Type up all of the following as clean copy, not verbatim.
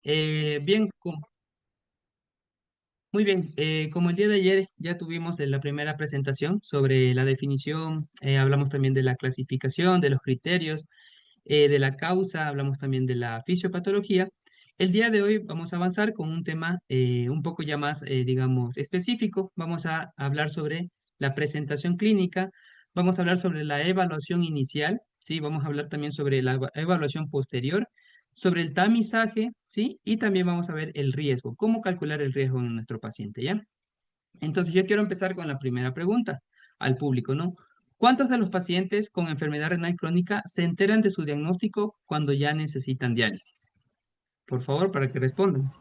Bien, muy bien. Como el día de ayer ya tuvimos la primera presentación sobre la definición, hablamos también de la clasificación, de los criterios, de la causa, hablamos también de la fisiopatología. El día de hoy vamos a avanzar con un tema un poco ya más, digamos, específico. Vamos a hablar sobre la presentación clínica, vamos a hablar sobre la evaluación inicial, ¿sí? Vamos a hablar también sobre la evaluación posterior, sobre el tamizaje, ¿sí? Y también vamos a ver el riesgo, cómo calcular el riesgo en nuestro paciente, ¿ya? Entonces, yo quiero empezar con la primera pregunta al público, ¿no? ¿Cuántos de los pacientes con enfermedad renal crónica se enteran de su diagnóstico cuando ya necesitan diálisis? Por favor, para que respondan.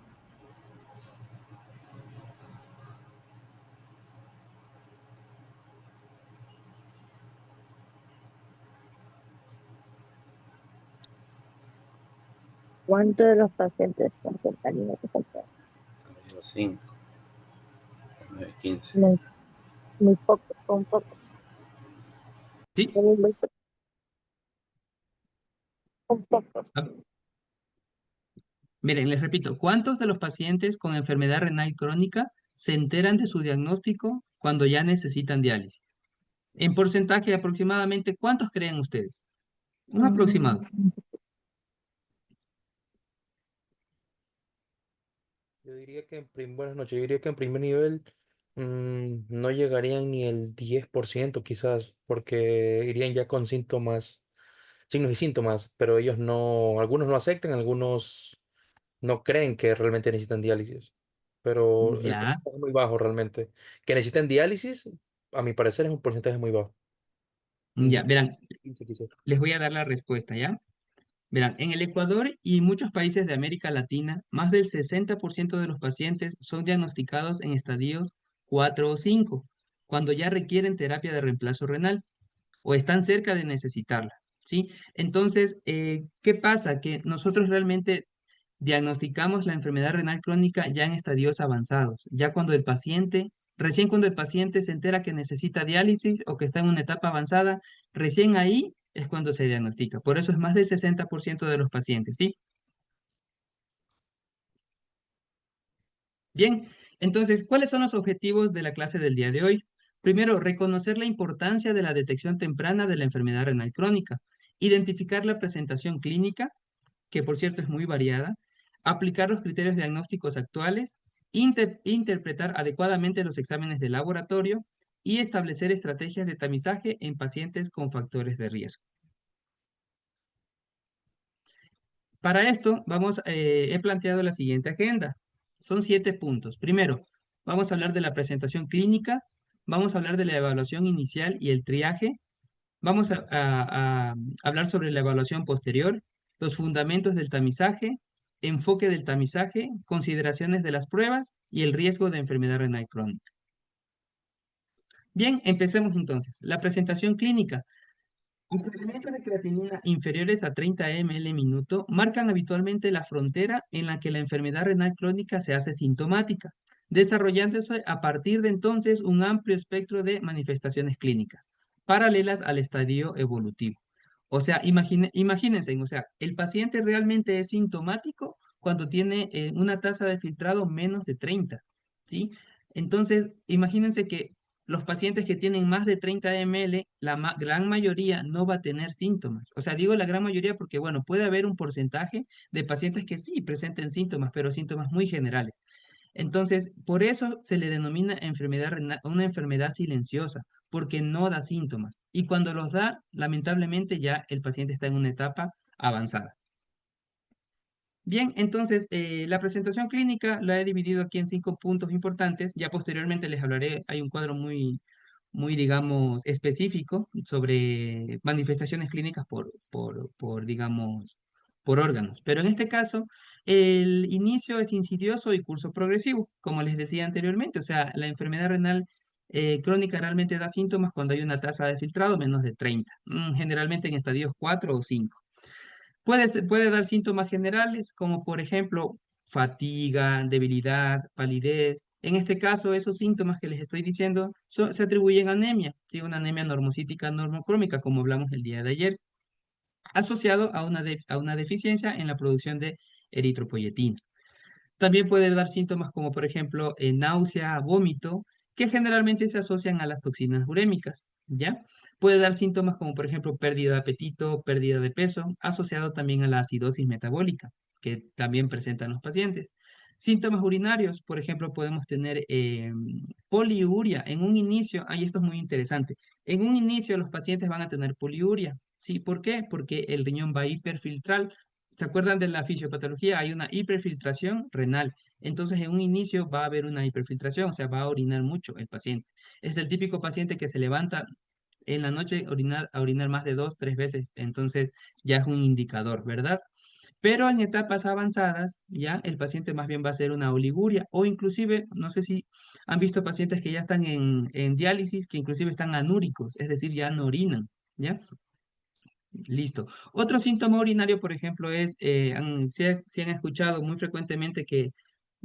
¿Cuántos de los pacientes con fentanilo se faltan? Digo 5, 9, 15. Muy, muy poco, son pocos. ¿Sí? Son pocos. Ah, miren, les repito, ¿cuántos de los pacientes con enfermedad renal crónica se enteran de su diagnóstico cuando ya necesitan diálisis? En porcentaje aproximadamente, ¿cuántos creen ustedes? Un Mm, aproximado. Yo diría que buenas noches, yo diría que en primer nivel no llegarían ni el 10% quizás, porque irían ya con síntomas, signos y síntomas, pero ellos no, algunos no aceptan, algunos no creen que realmente necesitan diálisis, pero el Ya, porcentaje es muy bajo realmente. Que necesiten diálisis, a mi parecer es un porcentaje muy bajo, un ya, 10, verán, 15 quizás. les voy a dar la respuesta, ¿ya? Verán, en el Ecuador y muchos países de América Latina, más del 60% de los pacientes son diagnosticados en estadios 4 o 5, cuando ya requieren terapia de reemplazo renal o están cerca de necesitarla, ¿sí? Entonces, ¿qué pasa? Que nosotros realmente diagnosticamos la enfermedad renal crónica ya en estadios avanzados, ya cuando el paciente, recién cuando el paciente se entera que necesita diálisis o que está en una etapa avanzada, recién ahí es cuando se diagnostica. Por eso es más del 60% de los pacientes, ¿sí? Bien, entonces, ¿cuáles son los objetivos de la clase del día de hoy? Primero, reconocer la importancia de la detección temprana de la enfermedad renal crónica, identificar la presentación clínica, que por cierto es muy variada, aplicar los criterios diagnósticos actuales, interpretar adecuadamente los exámenes de laboratorio y establecer estrategias de tamizaje en pacientes con factores de riesgo. Para esto, he planteado la siguiente agenda. Son 7 puntos. Primero, vamos a hablar de la presentación clínica, vamos a hablar de la evaluación inicial y el triaje, vamos a hablar sobre la evaluación posterior, los fundamentos del tamizaje, enfoque del tamizaje, consideraciones de las pruebas y el riesgo de enfermedad renal crónica. Bien, empecemos entonces. La presentación clínica. Incrementos de creatinina inferiores a 30 ml minuto marcan habitualmente la frontera en la que la enfermedad renal crónica se hace sintomática, desarrollándose a partir de entonces un amplio espectro de manifestaciones clínicas, paralelas al estadio evolutivo. O sea, imagínense, o sea, el paciente realmente es sintomático cuando tiene una tasa de filtrado menos de 30, ¿sí? Entonces, imagínense que los pacientes que tienen más de 30 ml, la gran mayoría no va a tener síntomas. O sea, digo la gran mayoría porque, bueno, puede haber un porcentaje de pacientes que sí presenten síntomas, pero síntomas muy generales. Entonces, por eso se le denomina enfermedad renal, una enfermedad silenciosa, porque no da síntomas. Y cuando los da, lamentablemente ya el paciente está en una etapa avanzada. Bien, entonces la presentación clínica la he dividido aquí en 5 puntos importantes. Ya posteriormente les hablaré, hay un cuadro muy, digamos, específico sobre manifestaciones clínicas digamos, por órganos. Pero en este caso, el inicio es insidioso y curso progresivo, como les decía anteriormente. O sea, la enfermedad renal crónica realmente da síntomas cuando hay una tasa de filtrado menos de 30, generalmente en estadios 4 o 5. Puede dar síntomas generales como por ejemplo fatiga, debilidad, palidez. En este caso, esos síntomas que les estoy diciendo se atribuyen a anemia, ¿sí? Una anemia normocítica normocrómica, como hablamos el día de ayer, asociado a una deficiencia en la producción de eritropoyetina. También puede dar síntomas como, por ejemplo, náusea, vómito, que generalmente se asocian a las toxinas urémicas, ¿ya? Puede dar síntomas como, por ejemplo, pérdida de apetito, pérdida de peso, asociado también a la acidosis metabólica, que también presentan los pacientes. Síntomas urinarios, por ejemplo, podemos tener poliuria. En un inicio, ahí esto es muy interesante, en un inicio los pacientes van a tener poliuria, ¿sí? ¿Por qué? Porque el riñón va a hiperfiltrar. ¿Se acuerdan de la fisiopatología? Hay una hiperfiltración renal. Entonces, en un inicio va a haber una hiperfiltración, o sea, va a orinar mucho el paciente. Es el típico paciente que se levanta en la noche a orinar más de 2, 3 veces. Entonces, ya es un indicador, ¿verdad? Pero en etapas avanzadas, ya el paciente más bien va a ser una oliguria o inclusive, no sé si han visto pacientes que ya están en diálisis, que inclusive están anúricos, es decir, ya no orinan, ¿ya? Listo. Otro síntoma urinario, por ejemplo, es, si han escuchado muy frecuentemente que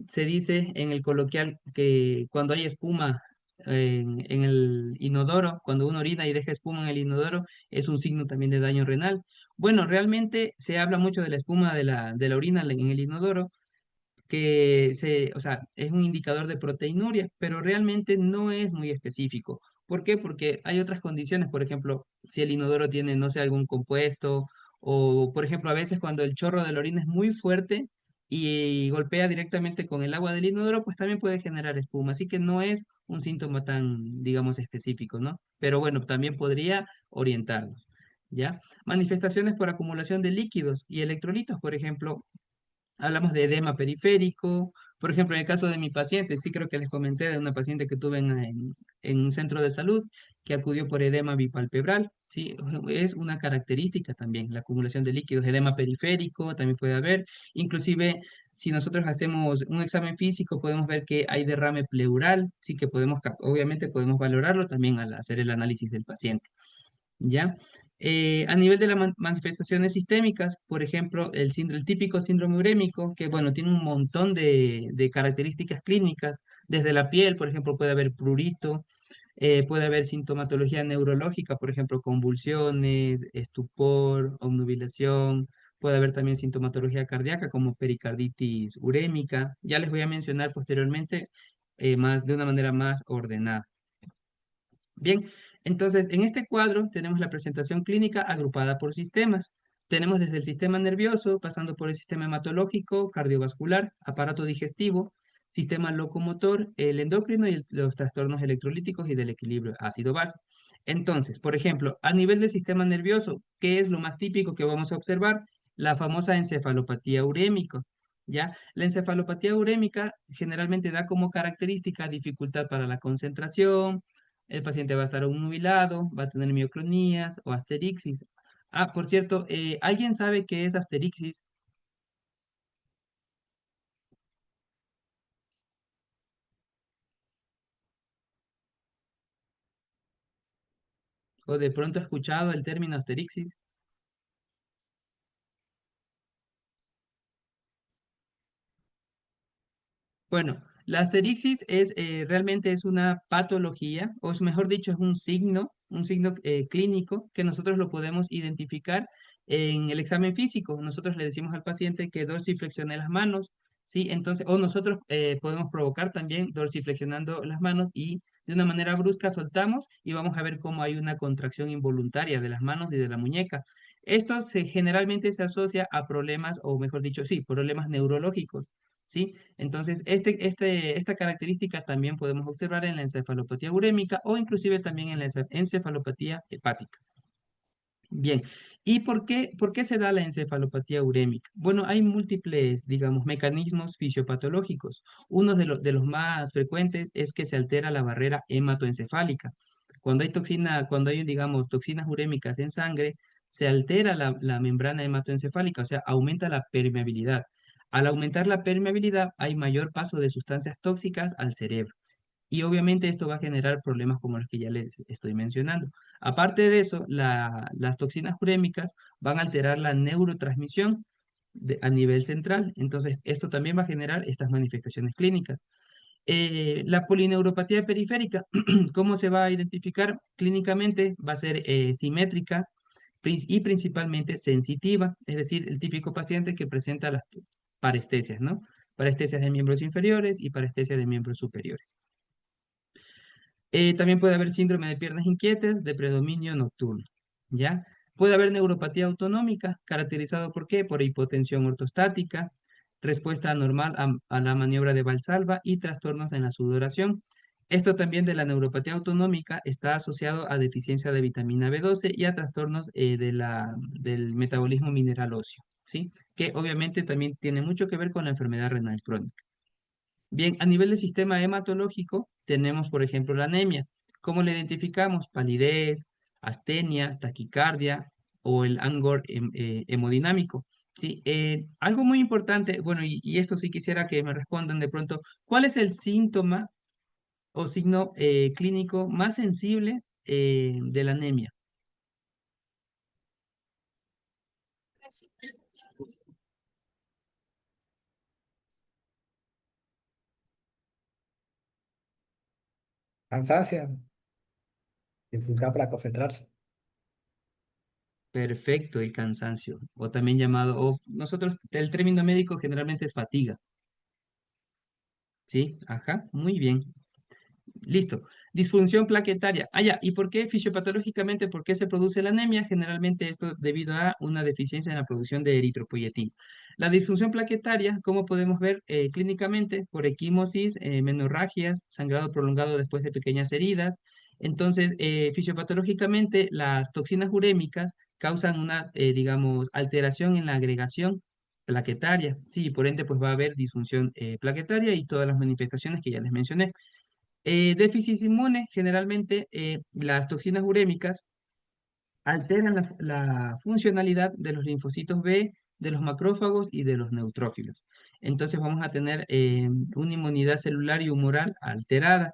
se dice en el coloquial que cuando hay espuma en el inodoro, cuando uno orina y deja espuma en el inodoro, es un signo también de daño renal. Bueno, realmente se habla mucho de la espuma de la orina en el inodoro, o sea, es un indicador de proteinuria, pero realmente no es muy específico. ¿Por qué? Porque hay otras condiciones, por ejemplo, si el inodoro tiene, no sé, algún compuesto, o por ejemplo, a veces cuando el chorro de la orina es muy fuerte y golpea directamente con el agua del inodoro, pues también puede generar espuma. Así que no es un síntoma tan, digamos, específico, ¿no? Pero bueno, también podría orientarnos, ¿ya? Manifestaciones por acumulación de líquidos y electrolitos, por ejemplo, hablamos de edema periférico. Por ejemplo, en el caso de mi paciente, sí creo que les comenté de una paciente que tuve en un centro de salud que acudió por edema bipalpebral. Sí, es una característica también, la acumulación de líquidos. Edema periférico también puede haber. Inclusive, si nosotros hacemos un examen físico, podemos ver que hay derrame pleural. Sí que podemos, obviamente podemos valorarlo también al hacer el análisis del paciente. ¿Ya? A nivel de las manifestaciones sistémicas, por ejemplo, el típico síndrome urémico, que bueno, tiene un montón de características clínicas, desde la piel, por ejemplo, puede haber prurito, puede haber sintomatología neurológica, por ejemplo, convulsiones, estupor, obnubilación, puede haber también sintomatología cardíaca como pericarditis urémica, ya les voy a mencionar posteriormente más, de una manera más ordenada. Bien, entonces en este cuadro tenemos la presentación clínica agrupada por sistemas. Tenemos desde el sistema nervioso, pasando por el sistema hematológico, cardiovascular, aparato digestivo, sistema locomotor, el endocrino y los trastornos electrolíticos y del equilibrio ácido-base. Entonces, por ejemplo, a nivel del sistema nervioso, ¿qué es lo más típico que vamos a observar? La famosa encefalopatía urémica. ¿Ya? La encefalopatía urémica generalmente da como característica dificultad para la concentración, el paciente va a estar nubilado, va a tener mioclonías o asterixis. Ah, por cierto, ¿alguien sabe qué es asterixis? ¿O de pronto ha escuchado el término asterixis? Bueno, la asterixis realmente es una patología, o es mejor dicho, es un signo clínico que nosotros lo podemos identificar en el examen físico. Nosotros le decimos al paciente que dorsiflexione las manos, ¿sí? Entonces, o nosotros podemos provocar también dorsiflexionando las manos y de una manera brusca soltamos y vamos a ver cómo hay una contracción involuntaria de las manos y de la muñeca. Esto generalmente se asocia a problemas, o mejor dicho, sí, problemas neurológicos. ¿Sí? Entonces, esta característica también podemos observar en la encefalopatía urémica o inclusive también en la encefalopatía hepática. Bien, ¿y por qué se da la encefalopatía urémica? Bueno, hay múltiples, digamos, mecanismos fisiopatológicos. Uno de los más frecuentes es que se altera la barrera hematoencefálica. Cuando hay, digamos, toxinas urémicas en sangre, se altera la membrana hematoencefálica, o sea, aumenta la permeabilidad. Al aumentar la permeabilidad, hay mayor paso de sustancias tóxicas al cerebro. Y obviamente esto va a generar problemas como los que ya les estoy mencionando. Aparte de eso, las toxinas urémicas van a alterar la neurotransmisión a nivel central. Entonces, esto también va a generar estas manifestaciones clínicas. La polineuropatía periférica, ¿cómo se va a identificar clínicamente? Va a ser simétrica y principalmente sensitiva, es decir, el típico paciente que presenta las parestesias, ¿no? parestesias de miembros inferiores y parestesias de miembros superiores. También puede haber síndrome de piernas inquietas de predominio nocturno, ¿ya? Puede haber neuropatía autonómica, caracterizado por qué? Por hipotensión ortostática, respuesta anormal a la maniobra de Valsalva y trastornos en la sudoración. Esto también de la neuropatía autonómica está asociado a deficiencia de vitamina B12 y a trastornos del metabolismo mineral óseo, ¿sí? Que obviamente también tiene mucho que ver con la enfermedad renal crónica. Bien, a nivel del sistema hematológico, tenemos, por ejemplo, la anemia. ¿Cómo la identificamos? Palidez, astenia, taquicardia o el angor hemodinámico. Sí, algo muy importante, bueno, y esto sí quisiera que me respondan de pronto, ¿cuál es el síntoma o signo clínico más sensible de la anemia? Cansancio, dificultad para concentrarse. Perfecto, el cansancio, o también llamado, o nosotros, el término médico generalmente es fatiga. Sí, ajá, muy bien. Listo. Disfunción plaquetaria. Ah, ya. ¿Y por qué fisiopatológicamente? ¿Por qué se produce la anemia? Generalmente esto debido a una deficiencia en la producción de eritropoyetina. La disfunción plaquetaria, como podemos ver clínicamente, por equimosis, menorragias, sangrado prolongado después de pequeñas heridas. Entonces, fisiopatológicamente, las toxinas urémicas causan una, digamos, alteración en la agregación plaquetaria. Sí, por ende, pues va a haber disfunción plaquetaria y todas las manifestaciones que ya les mencioné. Déficit inmune, generalmente las toxinas urémicas alteran la funcionalidad de los linfocitos B, de los macrófagos y de los neutrófilos. Entonces vamos a tener una inmunidad celular y humoral alterada.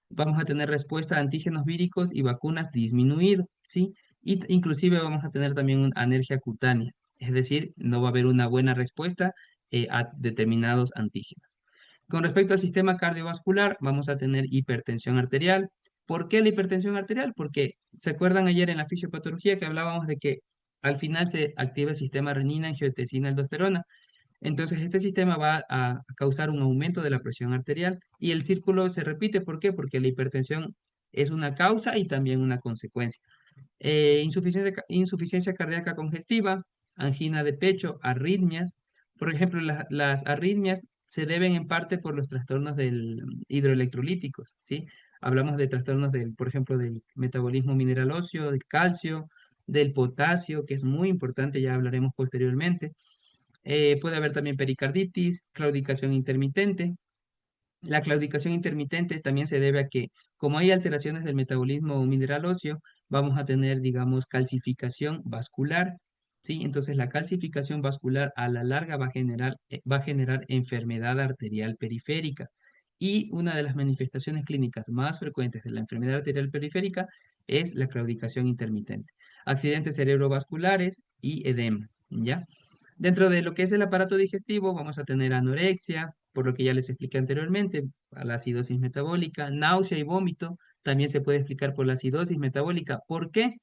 Vamos a tener respuesta a antígenos víricos y vacunas disminuido, ¿sí? Y inclusive vamos a tener también una alergia cutánea. Es decir, no va a haber una buena respuesta a determinados antígenos. Con respecto al sistema cardiovascular, vamos a tener hipertensión arterial. ¿Por qué la hipertensión arterial? Porque se acuerdan ayer en la fisiopatología que hablábamos de que al final se activa el sistema renina, angiotensina, aldosterona. Entonces este sistema va a causar un aumento de la presión arterial y el círculo se repite. ¿Por qué? Porque la hipertensión es una causa y también una consecuencia. Insuficiencia cardíaca congestiva, angina de pecho, arritmias. Por ejemplo, las arritmias se deben en parte por los trastornos hidroelectrolíticos, ¿sí? Hablamos de trastornos por ejemplo, del metabolismo mineral óseo, del calcio, del potasio, que es muy importante, ya hablaremos posteriormente. Puede haber también pericarditis, claudicación intermitente. La claudicación intermitente también se debe a que, como hay alteraciones del metabolismo mineral óseo, vamos a tener, digamos, calcificación vascular, ¿sí? Entonces, la calcificación vascular a la larga va a generar enfermedad arterial periférica. Y una de las manifestaciones clínicas más frecuentes de la enfermedad arterial periférica es la claudicación intermitente. Accidentes cerebrovasculares y edemas, ¿ya? Dentro de lo que es el aparato digestivo, vamos a tener anorexia, por lo que ya les expliqué anteriormente, a la acidosis metabólica, náusea y vómito, también se puede explicar por la acidosis metabólica. ¿Por qué?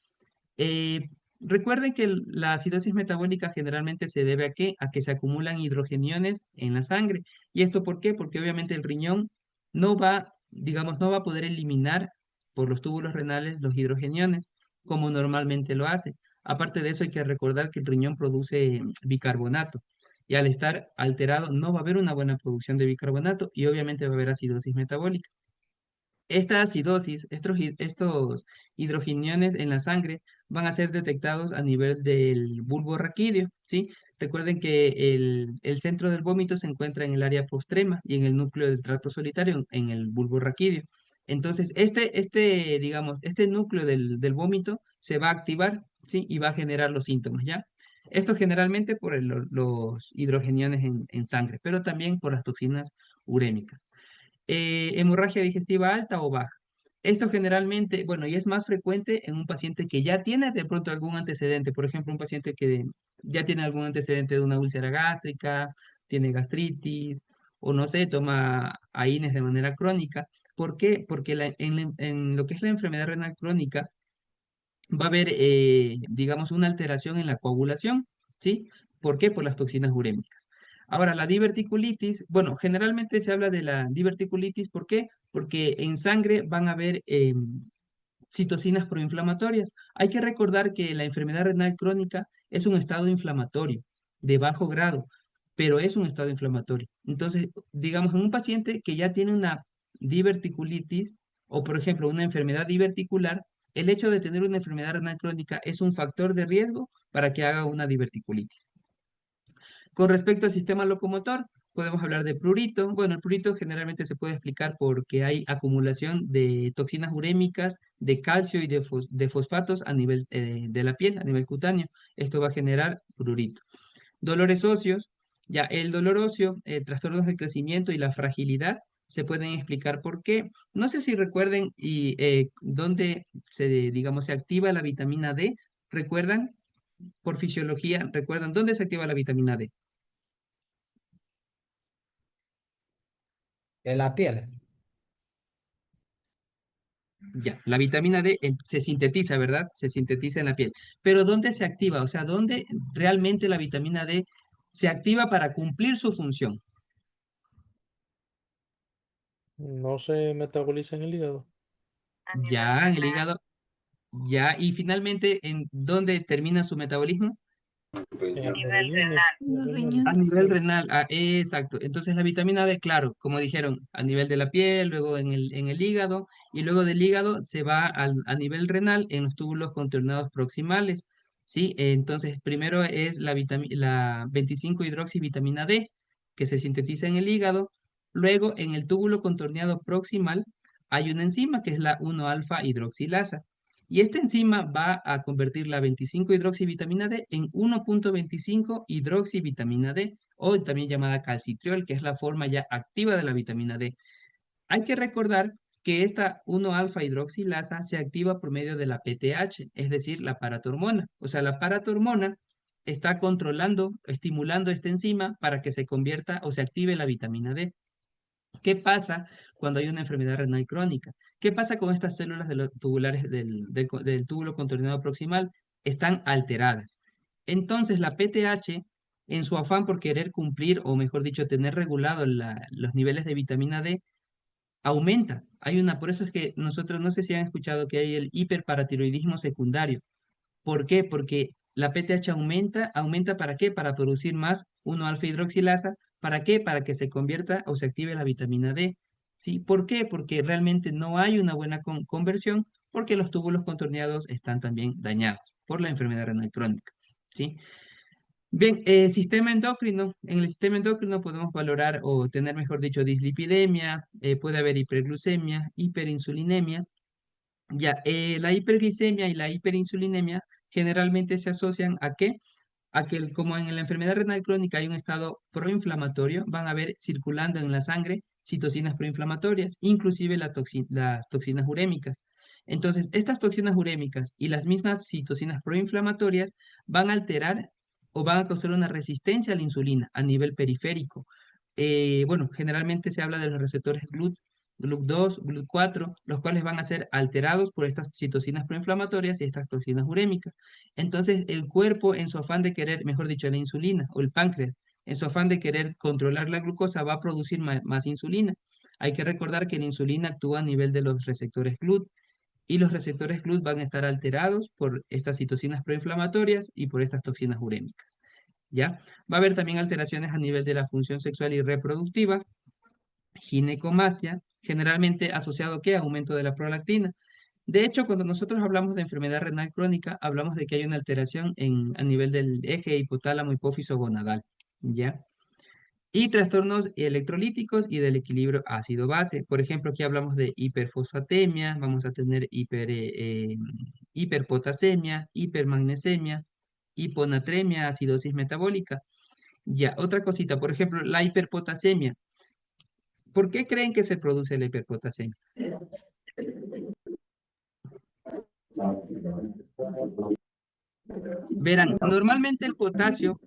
Eh, Recuerden que la acidosis metabólica generalmente se debe a qué? A que se acumulan hidrogeniones en la sangre. ¿Y esto por qué? Porque obviamente el riñón no va, digamos, no va a poder eliminar por los túbulos renales los hidrogeniones como normalmente lo hace. Aparte de eso, hay que recordar que el riñón produce bicarbonato. Y al estar alterado, no va a haber una buena producción de bicarbonato y obviamente va a haber acidosis metabólica. Esta acidosis, estos hidrogeniones en la sangre van a ser detectados a nivel del bulbo raquídeo, ¿sí? Recuerden que el centro del vómito se encuentra en el área postrema y en el núcleo del tracto solitario, en el bulbo raquídeo. Entonces, digamos, este núcleo del vómito se va a activar, ¿sí? Y va a generar los síntomas, ¿ya? Esto generalmente por los hidrogeniones en sangre, pero también por las toxinas urémicas. Hemorragia digestiva alta o baja. Esto generalmente, bueno, y es más frecuente en un paciente que ya tiene de pronto algún antecedente, por ejemplo, un paciente que ya tiene algún antecedente de una úlcera gástrica, tiene gastritis, o no sé, toma AINES de manera crónica. ¿Por qué? Porque en lo que es la enfermedad renal crónica va a haber, digamos, una alteración en la coagulación, ¿sí? ¿Por qué? Por las toxinas urémicas. Ahora, la diverticulitis, bueno, generalmente se habla de la diverticulitis, ¿por qué? Porque en sangre van a haber citocinas proinflamatorias. Hay que recordar que la enfermedad renal crónica es un estado inflamatorio de bajo grado, pero es un estado inflamatorio. Entonces, digamos, en un paciente que ya tiene una diverticulitis o, por ejemplo, una enfermedad diverticular, el hecho de tener una enfermedad renal crónica es un factor de riesgo para que haga una diverticulitis. Con respecto al sistema locomotor, podemos hablar de prurito. Bueno, el prurito generalmente se puede explicar porque hay acumulación de toxinas urémicas, de calcio y de fosfatos a nivel de la piel, a nivel cutáneo. Esto va a generar prurito. Dolores óseos. Ya el dolor óseo, trastornos del crecimiento y la fragilidad se pueden explicar por qué. No sé si recuerden y dónde digamos, se activa la vitamina D. ¿Recuerdan? Por fisiología, ¿recuerdan dónde se activa la vitamina D? En la piel. Ya, la vitamina D se sintetiza, ¿verdad? Se sintetiza en la piel. Pero ¿dónde se activa? O sea, ¿dónde realmente la vitamina D se activa para cumplir su función? No se metaboliza en el hígado. Ya en el hígado, ya, y finalmente, ¿en dónde termina su metabolismo? En Riñón. los riñones. Los A riñones. nivel renal, exacto. Entonces la vitamina D, claro, como dijeron, a nivel de la piel, luego en el hígado, y luego del hígado se va a nivel renal en los túbulos contorneados proximales, ¿sí? Entonces primero es la 25-hidroxivitamina D, que se sintetiza en el hígado, luego en el túbulo contorneado proximal hay una enzima que es la 1-alfa hidroxilasa. Y esta enzima va a convertir la 25-hidroxivitamina D en 1,25-hidroxivitamina D, o también llamada calcitriol, que es la forma ya activa de la vitamina D. Hay que recordar que esta 1-alfa-hidroxilasa se activa por medio de la PTH, es decir, la paratormona. O sea, la paratormona está controlando, estimulando esta enzima para que se convierta o se active la vitamina D. ¿Qué pasa cuando hay una enfermedad renal crónica? ¿Qué pasa con estas células de los tubulares del túbulo contorneado proximal? Están alteradas. Entonces, la PTH, en su afán por querer cumplir, o mejor dicho, tener regulado los niveles de vitamina D, aumenta. Por eso es que nosotros, no sé si han escuchado que hay el hiperparatiroidismo secundario. ¿Por qué? Porque la PTH aumenta ¿para qué? Para producir más 1-alfa hidroxilasa. ¿Para qué? Para que se convierta o se active la vitamina D. ¿Sí? ¿Por qué? Porque realmente no hay una buena conversión, porque los túbulos contorneados están también dañados por la enfermedad renal crónica. ¿Sí? Bien, sistema endocrino. En el sistema endocrino podemos valorar o tener, mejor dicho, dislipidemia, puede haber hiperglucemia, hiperinsulinemia. Ya, la hiperglicemia y la hiperinsulinemia generalmente se asocian ¿a qué? A que como en la enfermedad renal crónica hay un estado proinflamatorio, van a haber circulando en la sangre citocinas proinflamatorias, inclusive las toxinas urémicas. Entonces, estas toxinas urémicas y las mismas citocinas proinflamatorias van a alterar o van a causar una resistencia a la insulina a nivel periférico. Bueno, generalmente se habla de los receptores GLUT2, GLUT4, los cuales van a ser alterados por estas citocinas proinflamatorias y estas toxinas urémicas. Entonces, el cuerpo, en su afán de querer, mejor dicho, la insulina o el páncreas, en su afán de querer controlar la glucosa, va a producir más insulina. Hay que recordar que la insulina actúa a nivel de los receptores GLUT y los receptores GLUT van a estar alterados por estas citocinas proinflamatorias y por estas toxinas urémicas. ¿Ya? Va a haber también alteraciones a nivel de la función sexual y reproductiva, ginecomastia, generalmente asociado ¿a qué? Aumento de la prolactina. De hecho, cuando nosotros hablamos de enfermedad renal crónica, hablamos de que hay una alteración a nivel del eje hipotálamo hipófiso gonadal, ¿ya? Y trastornos electrolíticos y del equilibrio ácido-base. Por ejemplo, aquí hablamos de hiperfosfatemia, vamos a tener hiperpotasemia, hipermagnesemia, hiponatremia, acidosis metabólica. Ya, otra cosita, por ejemplo, la hiperpotasemia. ¿Por qué creen que se produce la hiperpotasemia? Verán, normalmente el potasio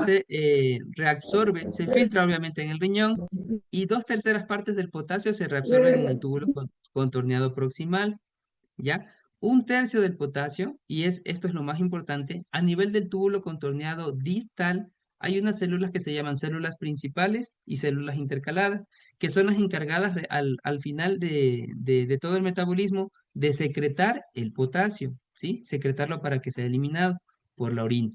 se reabsorbe, se filtra obviamente en el riñón y 2/3 partes del potasio se reabsorben en el túbulo contorneado proximal, ¿ya? 1/3 del potasio, y esto es lo más importante, a nivel del túbulo contorneado distal hay unas células que se llaman células principales y células intercaladas, que son las encargadas al final de todo el metabolismo de secretar el potasio, ¿sí? Secretarlo para que sea eliminado por la orina.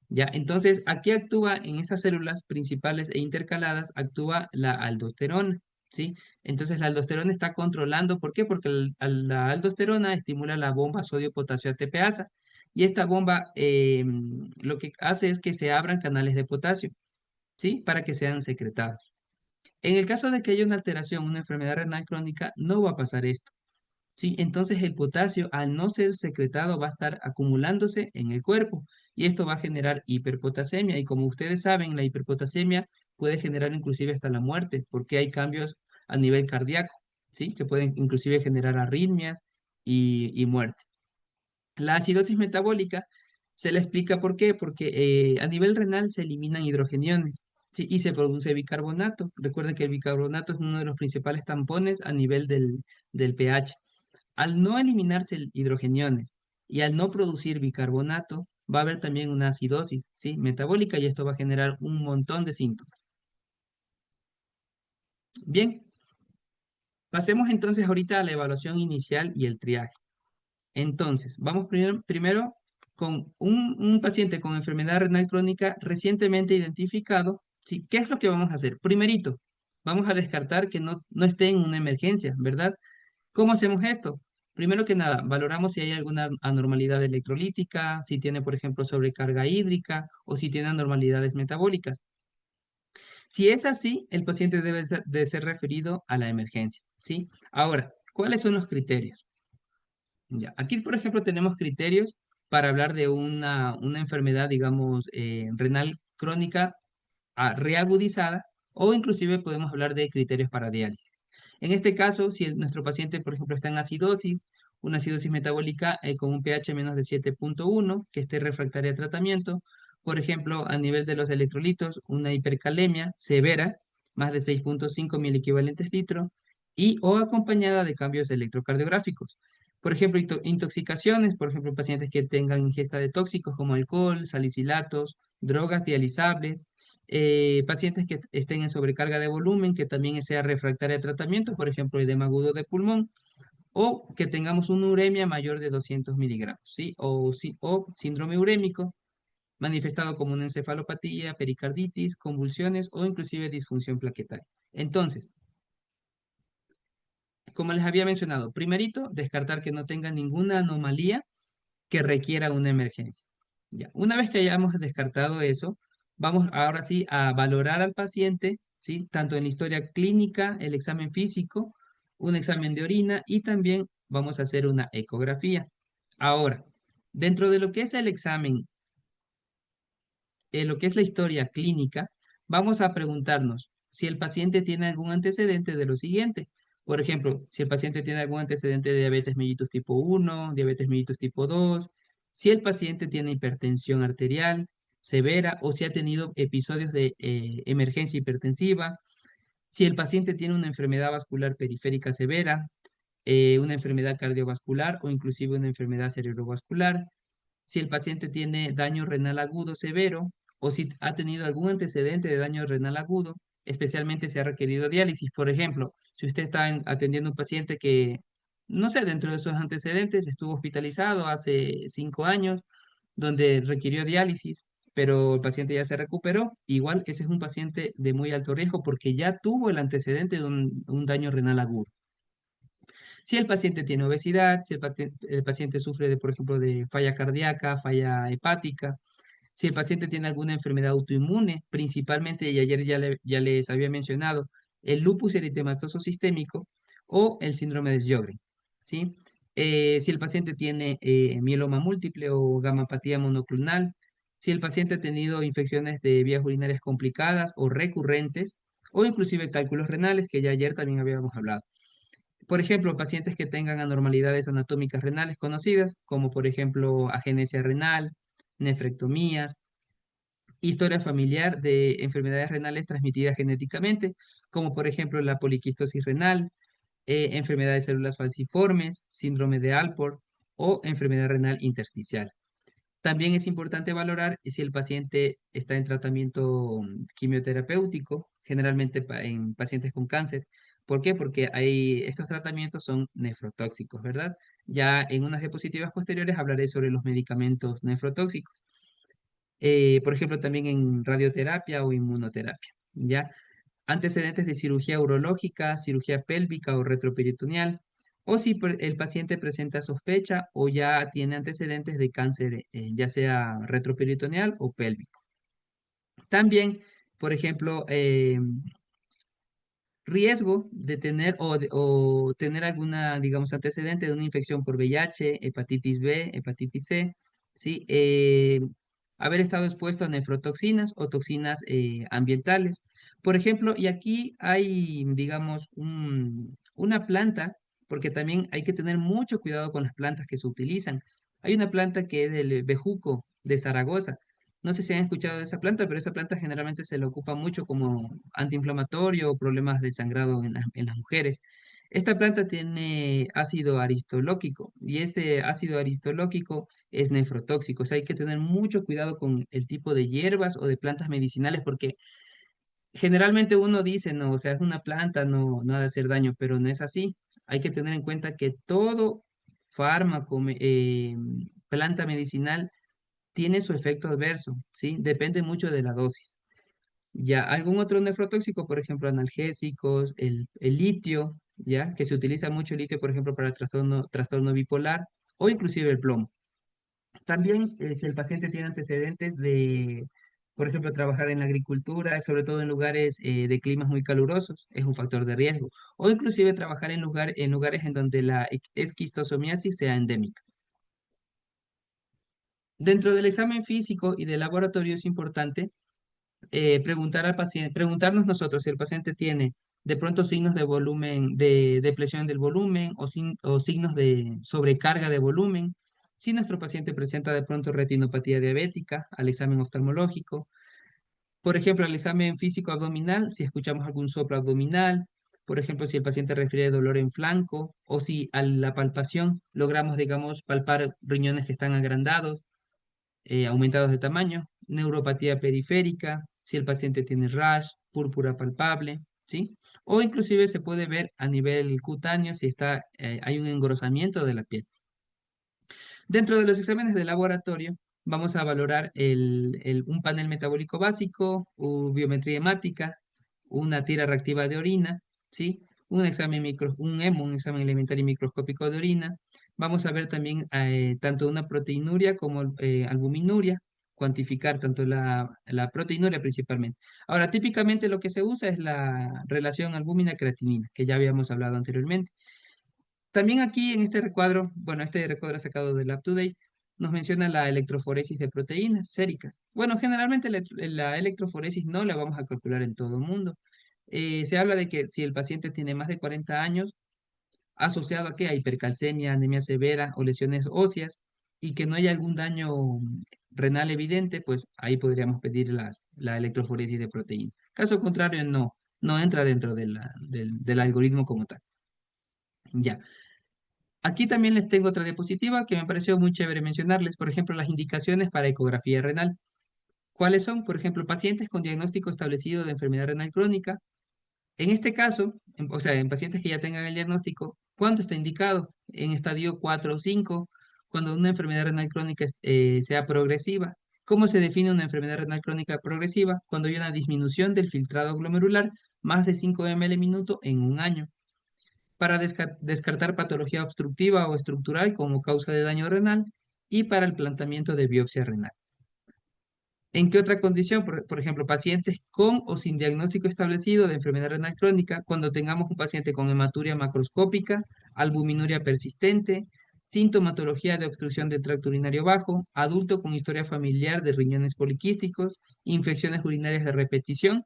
¿Ya? Entonces, aquí actúa en estas células principales e intercaladas, actúa la aldosterona, ¿sí? Entonces, la aldosterona está controlando, ¿por qué? Porque la aldosterona estimula la bomba sodio-potasio ATPasa, y esta bomba lo que hace es que se abran canales de potasio, ¿sí? Para que sean secretados. En el caso de que haya una alteración, una enfermedad renal crónica, no va a pasar esto. ¿Sí? Entonces el potasio, al no ser secretado, va a estar acumulándose en el cuerpo y esto va a generar hiperpotasemia. Y como ustedes saben, la hiperpotasemia puede generar inclusive hasta la muerte porque hay cambios a nivel cardíaco, ¿sí? Que pueden inclusive generar arritmias y muerte. La acidosis metabólica se le explica por qué, porque a nivel renal se eliminan hidrogeniones, ¿sí? Y se produce bicarbonato. Recuerden que el bicarbonato es uno de los principales tampones a nivel del pH. Al no eliminarse el hidrogeniones y al no producir bicarbonato, va a haber también una acidosis, ¿sí? Metabólica y esto va a generar un montón de síntomas. Bien, pasemos entonces ahorita a la evaluación inicial y el triaje. Entonces, vamos primero con un paciente con enfermedad renal crónica recientemente identificado, ¿sí? ¿Qué es lo que vamos a hacer? Primerito, vamos a descartar que no esté en una emergencia, ¿verdad? ¿Cómo hacemos esto? Primero que nada, valoramos si hay alguna anormalidad electrolítica, si tiene, por ejemplo, sobrecarga hídrica o si tiene anormalidades metabólicas. Si es así, el paciente debe de ser referido a la emergencia, ¿sí? Ahora, ¿cuáles son los criterios? Ya, aquí, por ejemplo, tenemos criterios para hablar de una enfermedad, digamos, renal crónica reagudizada o inclusive podemos hablar de criterios para diálisis. En este caso, si nuestro paciente, por ejemplo, está en acidosis, una acidosis metabólica con un pH menos de 7.1, que esté refractaria a tratamiento, por ejemplo, a nivel de los electrolitos, una hipercalemia severa, más de 6.5 mil equivalentes litro, y o acompañada de cambios electrocardiográficos. Por ejemplo, intoxicaciones, por ejemplo, pacientes que tengan ingesta de tóxicos como alcohol, salicilatos, drogas dializables, pacientes que estén en sobrecarga de volumen, que también sea refractaria a tratamiento, por ejemplo, edema agudo de pulmón, o que tengamos una uremia mayor de 200 miligramos, ¿sí? O síndrome urémico, manifestado como una encefalopatía, pericarditis, convulsiones o inclusive disfunción plaquetaria. Entonces, como les había mencionado, primerito, descartar que no tenga ninguna anomalía que requiera una emergencia. Ya, una vez que hayamos descartado eso, vamos ahora sí a valorar al paciente, ¿sí? Tanto en la historia clínica, el examen físico, un examen de orina y también vamos a hacer una ecografía. Ahora, dentro de lo que es el examen, lo que es la historia clínica, vamos a preguntarnos si el paciente tiene algún antecedente de lo siguiente. Por ejemplo, si el paciente tiene algún antecedente de diabetes mellitus tipo 1, diabetes mellitus tipo 2, si el paciente tiene hipertensión arterial severa o si ha tenido episodios de emergencia hipertensiva, si el paciente tiene una enfermedad vascular periférica severa, una enfermedad cardiovascular o inclusive una enfermedad cerebrovascular, si el paciente tiene daño renal agudo severo o si ha tenido algún antecedente de daño renal agudo, especialmente si ha requerido diálisis. Por ejemplo, si usted está atendiendo a un paciente que, no sé, dentro de esos antecedentes estuvo hospitalizado hace 5 años, donde requirió diálisis, pero el paciente ya se recuperó, igual ese es un paciente de muy alto riesgo porque ya tuvo el antecedente de un daño renal agudo. Si el paciente tiene obesidad, si el paciente sufre de, por ejemplo, de falla cardíaca, falla hepática, si el paciente tiene alguna enfermedad autoinmune, principalmente, y ayer ya les había mencionado, el lupus eritematoso sistémico o el síndrome de Sjögren, ¿sí? Si el paciente tiene mieloma múltiple o gamapatía monoclonal, si el paciente ha tenido infecciones de vías urinarias complicadas o recurrentes, o inclusive cálculos renales, que ya ayer también habíamos hablado. Por ejemplo, pacientes que tengan anormalidades anatómicas renales conocidas, como por ejemplo agenesia renal, nefrectomías, historia familiar de enfermedades renales transmitidas genéticamente, como por ejemplo la poliquistosis renal, enfermedad de células falciformes, síndrome de Alport o enfermedad renal intersticial. También es importante valorar si el paciente está en tratamiento quimioterapéutico, generalmente en pacientes con cáncer. ¿Por qué? Porque estos tratamientos son nefrotóxicos, ¿verdad? Ya en unas diapositivas posteriores hablaré sobre los medicamentos nefrotóxicos. Por ejemplo, también en radioterapia o inmunoterapia, ¿ya? Antecedentes de cirugía urológica, cirugía pélvica o retroperitoneal, o si el paciente presenta sospecha o ya tiene antecedentes de cáncer, ya sea retroperitoneal o pélvico. También, por ejemplo, riesgo de tener o tener alguna, digamos, antecedente de una infección por VIH, hepatitis B, hepatitis C, ¿sí? Haber estado expuesto a nefrotoxinas o toxinas ambientales. Por ejemplo, y aquí hay, digamos, una planta, porque también hay que tener mucho cuidado con las plantas que se utilizan. Hay una planta que es el bejuco de Zaragoza. No sé si han escuchado de esa planta, pero esa planta generalmente se la ocupa mucho como antiinflamatorio o problemas de sangrado en las mujeres. Esta planta tiene ácido aristolóquico y este ácido aristolóquico es nefrotóxico. O sea, hay que tener mucho cuidado con el tipo de hierbas o de plantas medicinales porque generalmente uno dice, no, o sea, es una planta, no ha de hacer daño, pero no es así. Hay que tener en cuenta que todo fármaco, planta medicinal, tiene su efecto adverso, ¿sí? Depende mucho de la dosis. Ya, algún otro nefrotóxico, por ejemplo, analgésicos, el litio, ¿ya? Que se utiliza mucho el litio, por ejemplo, para el trastorno bipolar o inclusive el plomo. También, si el paciente tiene antecedentes de, por ejemplo, trabajar en la agricultura, sobre todo en lugares de climas muy calurosos, es un factor de riesgo. O inclusive trabajar en lugares en donde la esquistosomiasis sea endémica. Dentro del examen físico y del laboratorio es importante preguntar al paciente, preguntarnos nosotros si el paciente tiene de pronto signos de volumen, de depresión del volumen o signos de sobrecarga de volumen. Si nuestro paciente presenta de pronto retinopatía diabética al examen oftalmológico, por ejemplo, al examen físico abdominal, si escuchamos algún soplo abdominal, por ejemplo, si el paciente refiere dolor en flanco o si a la palpación logramos, digamos, palpar riñones que están agrandados, aumentados de tamaño, neuropatía periférica, si el paciente tiene rash, púrpura palpable, ¿sí? O inclusive se puede ver a nivel cutáneo si hay un engrosamiento de la piel. Dentro de los exámenes de laboratorio, vamos a valorar un panel metabólico básico, biometría hemática, una tira reactiva de orina, ¿sí? Un examen un EMO, un examen elemental y microscópico de orina. Vamos a ver también tanto una proteinuria como albuminuria, cuantificar tanto la proteinuria principalmente. Ahora, típicamente lo que se usa es la relación albúmina-creatinina, que ya habíamos hablado anteriormente. También aquí en este recuadro, bueno, este recuadro sacado del UpToDate, nos menciona la electroforesis de proteínas séricas. Bueno, generalmente la electroforesis no la vamos a calcular en todo el mundo. Se habla de que si el paciente tiene más de 40 años, asociado a que a hipercalcemia, anemia severa o lesiones óseas, y que no haya algún daño renal evidente, pues ahí podríamos pedir la electroforesis de proteínas. Caso contrario, no entra dentro del algoritmo como tal. Ya. Aquí también les tengo otra diapositiva que me pareció muy chévere mencionarles. Por ejemplo, las indicaciones para ecografía renal. ¿Cuáles son? Por ejemplo, pacientes con diagnóstico establecido de enfermedad renal crónica. En este caso, o sea, en pacientes que ya tengan el diagnóstico, ¿cuánto está indicado? En estadio 4 o 5, cuando una enfermedad renal crónica sea progresiva. ¿Cómo se define una enfermedad renal crónica progresiva? Cuando hay una disminución del filtrado glomerular más de 5 ml minuto en un año para descartar patología obstructiva o estructural como causa de daño renal y para el planteamiento de biopsia renal. ¿En qué otra condición? Por ejemplo, pacientes con o sin diagnóstico establecido de enfermedad renal crónica, cuando tengamos un paciente con hematuria macroscópica, albuminuria persistente, sintomatología de obstrucción del tracto urinario bajo, adulto con historia familiar de riñones poliquísticos, infecciones urinarias de repetición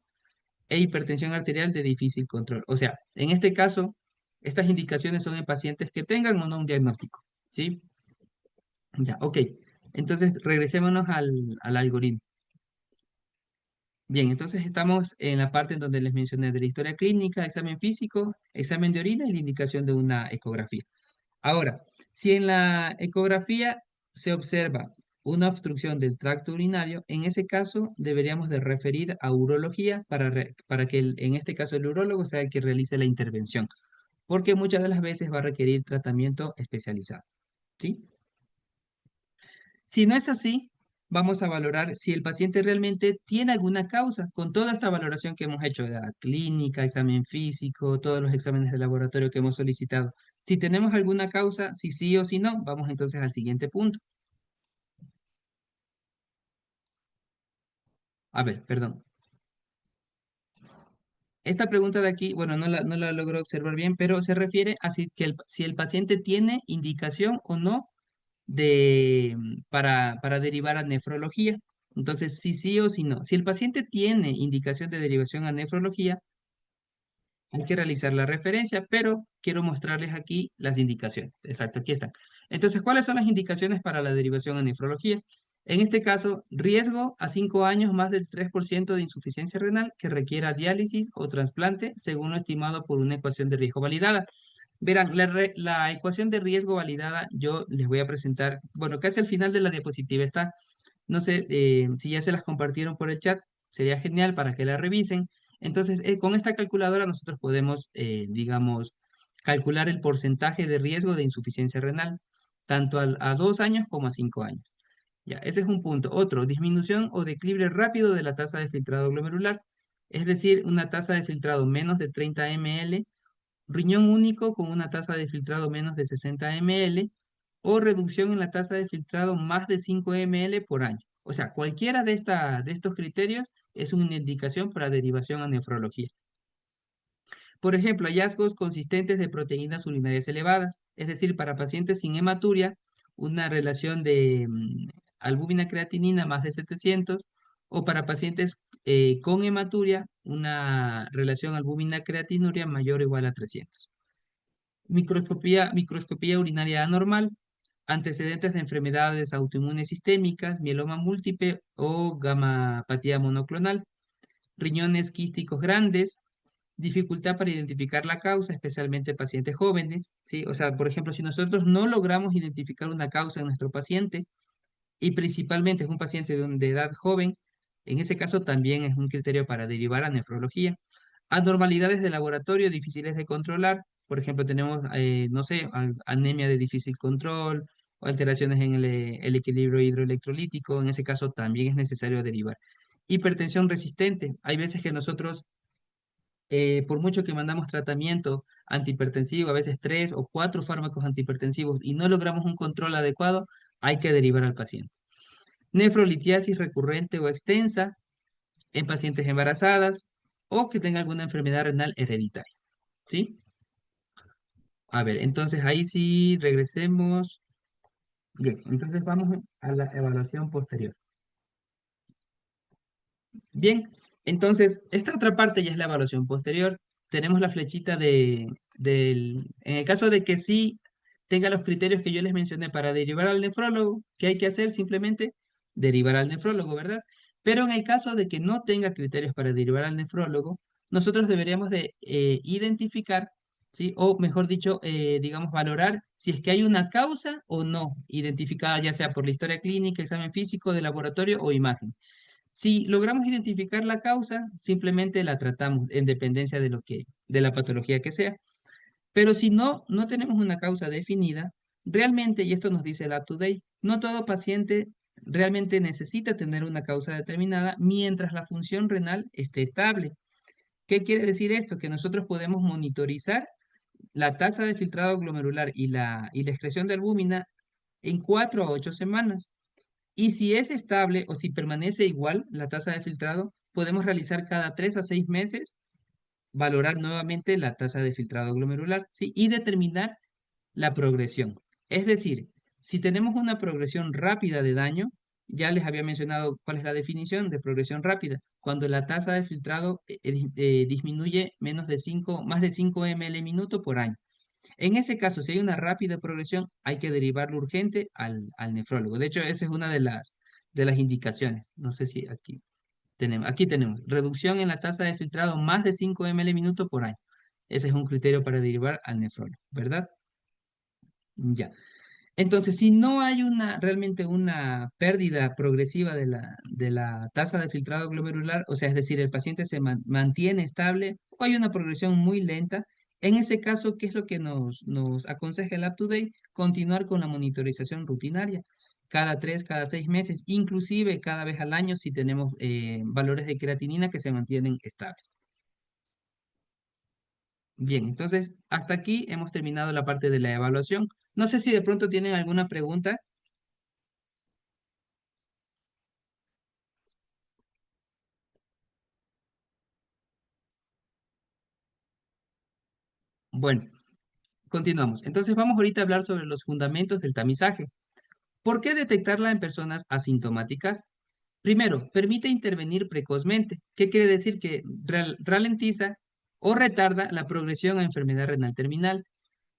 e hipertensión arterial de difícil control. O sea, en este caso, estas indicaciones son en pacientes que tengan o no un diagnóstico, ¿sí? Ya, ok. Entonces, regresémonos al algoritmo. Bien, entonces estamos en la parte en donde les mencioné de la historia clínica, examen físico, examen de orina y la indicación de una ecografía. Ahora, si en la ecografía se observa una obstrucción del tracto urinario, en ese caso deberíamos de referir a urología para que en este caso el urólogo sea el que realice la intervención, porque muchas de las veces va a requerir tratamiento especializado, ¿sí? Si no es así, vamos a valorar si el paciente realmente tiene alguna causa, con toda esta valoración que hemos hecho de la clínica, examen físico, todos los exámenes de laboratorio que hemos solicitado. Si tenemos alguna causa, si sí o si no, vamos entonces al siguiente punto. A ver, perdón. Esta pregunta de aquí, bueno, no la logro observar bien, pero se refiere a si el paciente tiene indicación o no para derivar a nefrología. Entonces, si sí o si no. Si el paciente tiene indicación de derivación a nefrología, hay que realizar la referencia, pero quiero mostrarles aquí las indicaciones. Exacto, aquí están. Entonces, ¿cuáles son las indicaciones para la derivación a nefrología? En este caso, riesgo a 5 años más del 3% de insuficiencia renal que requiera diálisis o trasplante, según lo estimado por una ecuación de riesgo validada. Verán, la ecuación de riesgo validada yo les voy a presentar, bueno, casi al final de la diapositiva está. No sé si ya se las compartieron por el chat, sería genial para que la revisen. Entonces, con esta calculadora nosotros podemos, digamos, calcular el porcentaje de riesgo de insuficiencia renal, tanto a 2 años como a 5 años. Ya, ese es un punto. Otro, disminución o declive rápido de la tasa de filtrado glomerular, es decir, una tasa de filtrado menos de 30 ml, riñón único con una tasa de filtrado menos de 60 ml o reducción en la tasa de filtrado más de 5 ml por año. O sea, cualquiera de estos criterios es una indicación para derivación a nefrología. Por ejemplo, hallazgos consistentes de proteínas urinarias elevadas, es decir, para pacientes sin hematuria, una relación de albúmina creatinina más de 700, o para pacientes con hematuria, una relación albúmina creatinuria mayor o igual a 300. Microscopía urinaria anormal, antecedentes de enfermedades autoinmunes sistémicas, mieloma múltiple o gamapatía monoclonal, riñones quísticos grandes, dificultad para identificar la causa, especialmente pacientes jóvenes, ¿sí? O sea, por ejemplo, si nosotros no logramos identificar una causa en nuestro paciente, y principalmente es un paciente de edad joven, en ese caso también es un criterio para derivar a nefrología. Anormalidades de laboratorio difíciles de controlar, por ejemplo, tenemos, no sé, anemia de difícil control o alteraciones en el equilibrio hidroelectrolítico, en ese caso también es necesario derivar. Hipertensión resistente, hay veces que nosotros, por mucho que mandamos tratamiento antihipertensivo, a veces 3 o 4 fármacos antihipertensivos y no logramos un control adecuado, hay que derivar al paciente. Nefrolitiasis recurrente o extensa en pacientes embarazadas o que tenga alguna enfermedad renal hereditaria, ¿sí? A ver, entonces ahí sí regresemos. Bien, entonces vamos a la evaluación posterior. Bien, entonces esta otra parte ya es la evaluación posterior. Tenemos la flechita en el caso de que sí tenga los criterios que yo les mencioné para derivar al nefrólogo, ¿qué hay que hacer? Simplemente derivar al nefrólogo, ¿verdad? Pero en el caso de que no tenga criterios para derivar al nefrólogo, nosotros deberíamos de identificar, ¿sí? O mejor dicho, digamos, valorar si es que hay una causa o no identificada, ya sea por la historia clínica, examen físico, de laboratorio o imagen. Si logramos identificar la causa, simplemente la tratamos en dependencia de la patología que sea. Pero si no tenemos una causa definida, realmente, y esto nos dice el UpToDate, no todo paciente realmente necesita tener una causa determinada mientras la función renal esté estable. ¿Qué quiere decir esto? Que nosotros podemos monitorizar la tasa de filtrado glomerular y la excreción de albúmina en 4 a 8 semanas. Y si es estable o si permanece igual la tasa de filtrado, podemos realizar cada 3 a 6 meses, valorar nuevamente la tasa de filtrado glomerular, ¿sí? Y determinar la progresión. Es decir, si tenemos una progresión rápida de daño, ya les había mencionado cuál es la definición de progresión rápida, cuando la tasa de filtrado disminuye más de 5 ml minuto por año. En ese caso, si hay una rápida progresión, hay que derivarlo urgente al nefrólogo. De hecho, esa es una de las indicaciones. No sé si aquí tenemos reducción en la tasa de filtrado más de 5 ml minuto por año. Ese es un criterio para derivar al nefrólogo, ¿verdad? Ya. Entonces, si no hay realmente una pérdida progresiva de la tasa de filtrado glomerular, o sea, es decir, el paciente se mantiene estable o hay una progresión muy lenta, en ese caso, ¿qué es lo que nos aconseja el UpToDate? Continuar con la monitorización rutinaria cada 3, cada 6 meses, inclusive cada vez al año si tenemos valores de creatinina que se mantienen estables. Bien, entonces hasta aquí hemos terminado la parte de la evaluación. No sé si de pronto tienen alguna pregunta. Bueno, continuamos. Entonces vamos ahorita a hablar sobre los fundamentos del tamizaje. ¿Por qué detectarla en personas asintomáticas? Primero, permite intervenir precozmente. ¿Qué quiere decir? Que ralentiza o retarda la progresión a enfermedad renal terminal.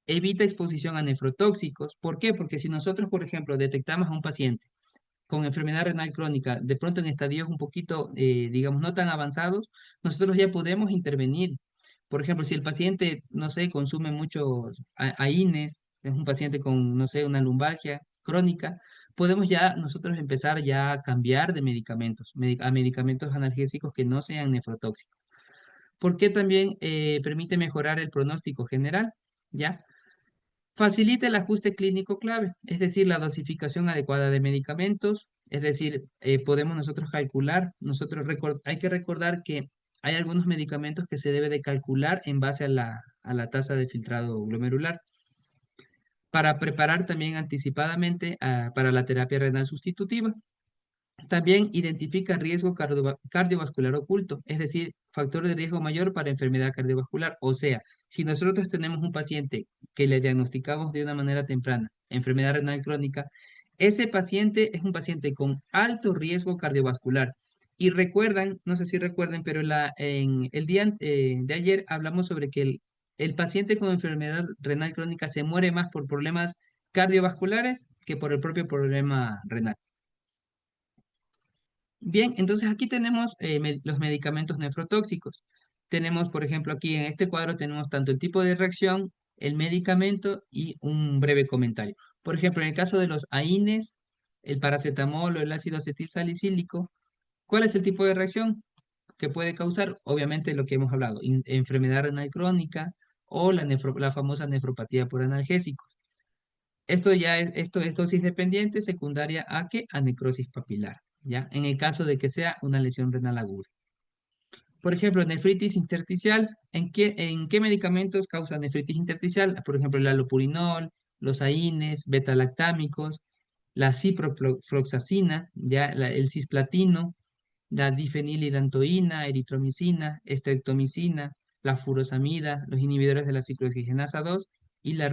Evita exposición a nefrotóxicos. ¿Por qué? Porque si nosotros, por ejemplo, detectamos a un paciente con enfermedad renal crónica, de pronto en estadios un poquito, digamos, no tan avanzados, nosotros ya podemos intervenir. Por ejemplo, si el paciente, no sé, consume muchos AINES, es un paciente con, no sé, una lumbalgia crónica, podemos ya nosotros empezar ya a cambiar de medicamentos, a medicamentos analgésicos que no sean nefrotóxicos. Porque también permite mejorar el pronóstico general, ¿ya? Facilita el ajuste clínico clave, es decir, la dosificación adecuada de medicamentos, es decir, podemos nosotros calcular, hay que recordar que hay algunos medicamentos que se debe de calcular en base a la tasa de filtrado glomerular para preparar también anticipadamente para la terapia renal sustitutiva. También identifica riesgo cardiovascular oculto, es decir, factor de riesgo mayor para enfermedad cardiovascular. O sea, si nosotros tenemos un paciente que le diagnosticamos de una manera temprana enfermedad renal crónica, ese paciente es un paciente con alto riesgo cardiovascular. Y recuerdan, no sé si recuerden, pero en el día de ayer hablamos sobre que el paciente con enfermedad renal crónica se muere más por problemas cardiovasculares que por el propio problema renal. Bien, entonces aquí tenemos los medicamentos nefrotóxicos. Tenemos, por ejemplo, aquí en este cuadro tenemos tanto el tipo de reacción, el medicamento y un breve comentario. Por ejemplo, en el caso de los AINES, el paracetamol o el ácido acetil salicílico, ¿cuál es el tipo de reacción que puede causar? Obviamente lo que hemos hablado, enfermedad renal crónica o la famosa nefropatía por analgésicos. Esto es dosis dependiente, secundaria a qué? A necrosis papilar, ¿ya? En el caso de que sea una lesión renal aguda. Por ejemplo, nefritis intersticial, en qué medicamentos causa nefritis intersticial? Por ejemplo, el allopurinol, los AINES, beta-lactámicos, la ciprofloxacina, ¿ya? El cisplatino, la difenilidantoína, eritromicina, estreptomicina, la furosamida, los inhibidores de la ciclooxigenasa 2 y la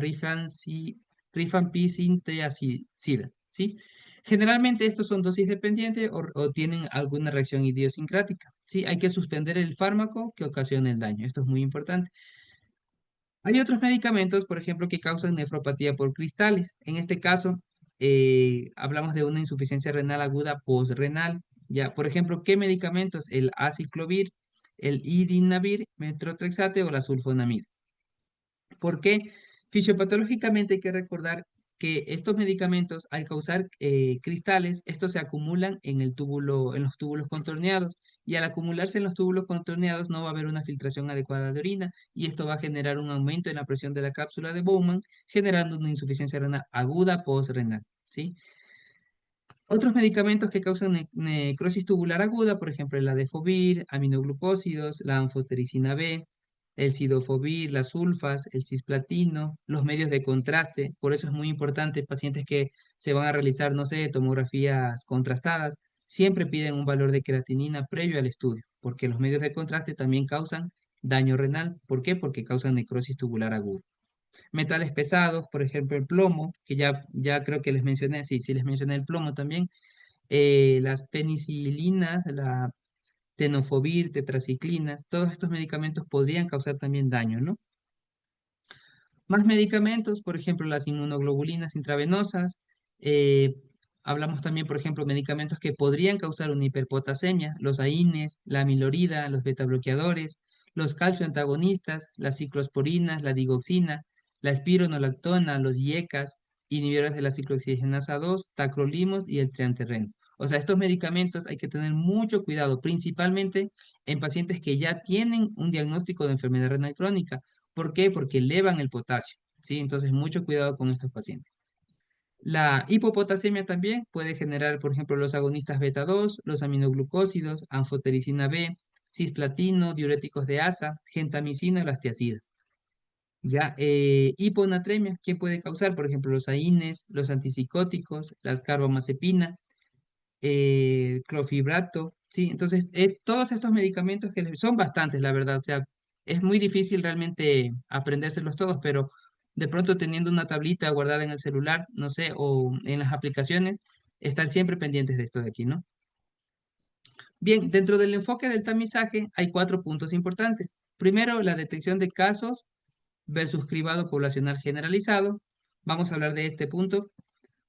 rifampicintasidas, ¿sí? Generalmente estos son dosis dependientes o tienen alguna reacción idiosincrática, ¿sí? Hay que suspender el fármaco que ocasiona el daño. Esto es muy importante. Hay otros medicamentos, por ejemplo, que causan nefropatía por cristales. En este caso, hablamos de una insuficiencia renal aguda postrenal. Ya, por ejemplo, ¿qué medicamentos? El aciclovir, el idinavir, metrotrexate o la sulfonamida. ¿Por qué? Fisiopatológicamente hay que recordar que estos medicamentos, al causar cristales, estos se acumulan en en los túbulos contorneados, y al acumularse en los túbulos contorneados no va a haber una filtración adecuada de orina, y esto va a generar un aumento en la presión de la cápsula de Bowman, generando una insuficiencia renal aguda postrenal, ¿sí? Otros medicamentos que causan necrosis tubular aguda, por ejemplo, el adefovir, aminoglucósidos, la anfotericina B, el sidofovir, las sulfas, el cisplatino, los medios de contraste. Por eso es muy importante, pacientes que se van a realizar, no sé, tomografías contrastadas, siempre piden un valor de creatinina previo al estudio, porque los medios de contraste también causan daño renal. ¿Por qué? Porque causan necrosis tubular aguda. Metales pesados, por ejemplo, el plomo, que ya creo que les mencioné, sí, sí les mencioné el plomo también. Las penicilinas, la tenofovir, tetraciclinas, todos estos medicamentos podrían causar también daño, ¿no? Más medicamentos, por ejemplo, las inmunoglobulinas intravenosas. eh, Hablamos también, por ejemplo, medicamentos que podrían causar una hiperpotasemia, los AINES, la amilorida, los betabloqueadores, los calcioantagonistas, las ciclosporinas, la digoxina, la espironolactona, los IECAS inhibidores de la ciclooxigenasa 2, tacrolimus y el trianterreno. O sea, estos medicamentos hay que tener mucho cuidado, principalmente en pacientes que ya tienen un diagnóstico de enfermedad renal crónica. ¿Por qué? Porque elevan el potasio, ¿sí? Entonces, mucho cuidado con estos pacientes. La hipopotasemia también puede generar, por ejemplo, los agonistas beta 2, los aminoglucósidos, anfotericina B, cisplatino, diuréticos de asa, gentamicina o las tiacidas. Ya, hiponatremia, ¿qué puede causar? Por ejemplo, los AINES, los antipsicóticos, las carbamazepina, clofibrato, ¿sí? Entonces, todos estos medicamentos son bastantes, la verdad, o sea, es muy difícil realmente aprendérselos todos, pero de pronto teniendo una tablita guardada en el celular, no sé, o en las aplicaciones, estar siempre pendientes de esto de aquí, ¿no? Bien, dentro del enfoque del tamizaje hay 4 puntos importantes. Primero, la detección de casos versus cribado poblacional generalizado. Vamos a hablar de este punto.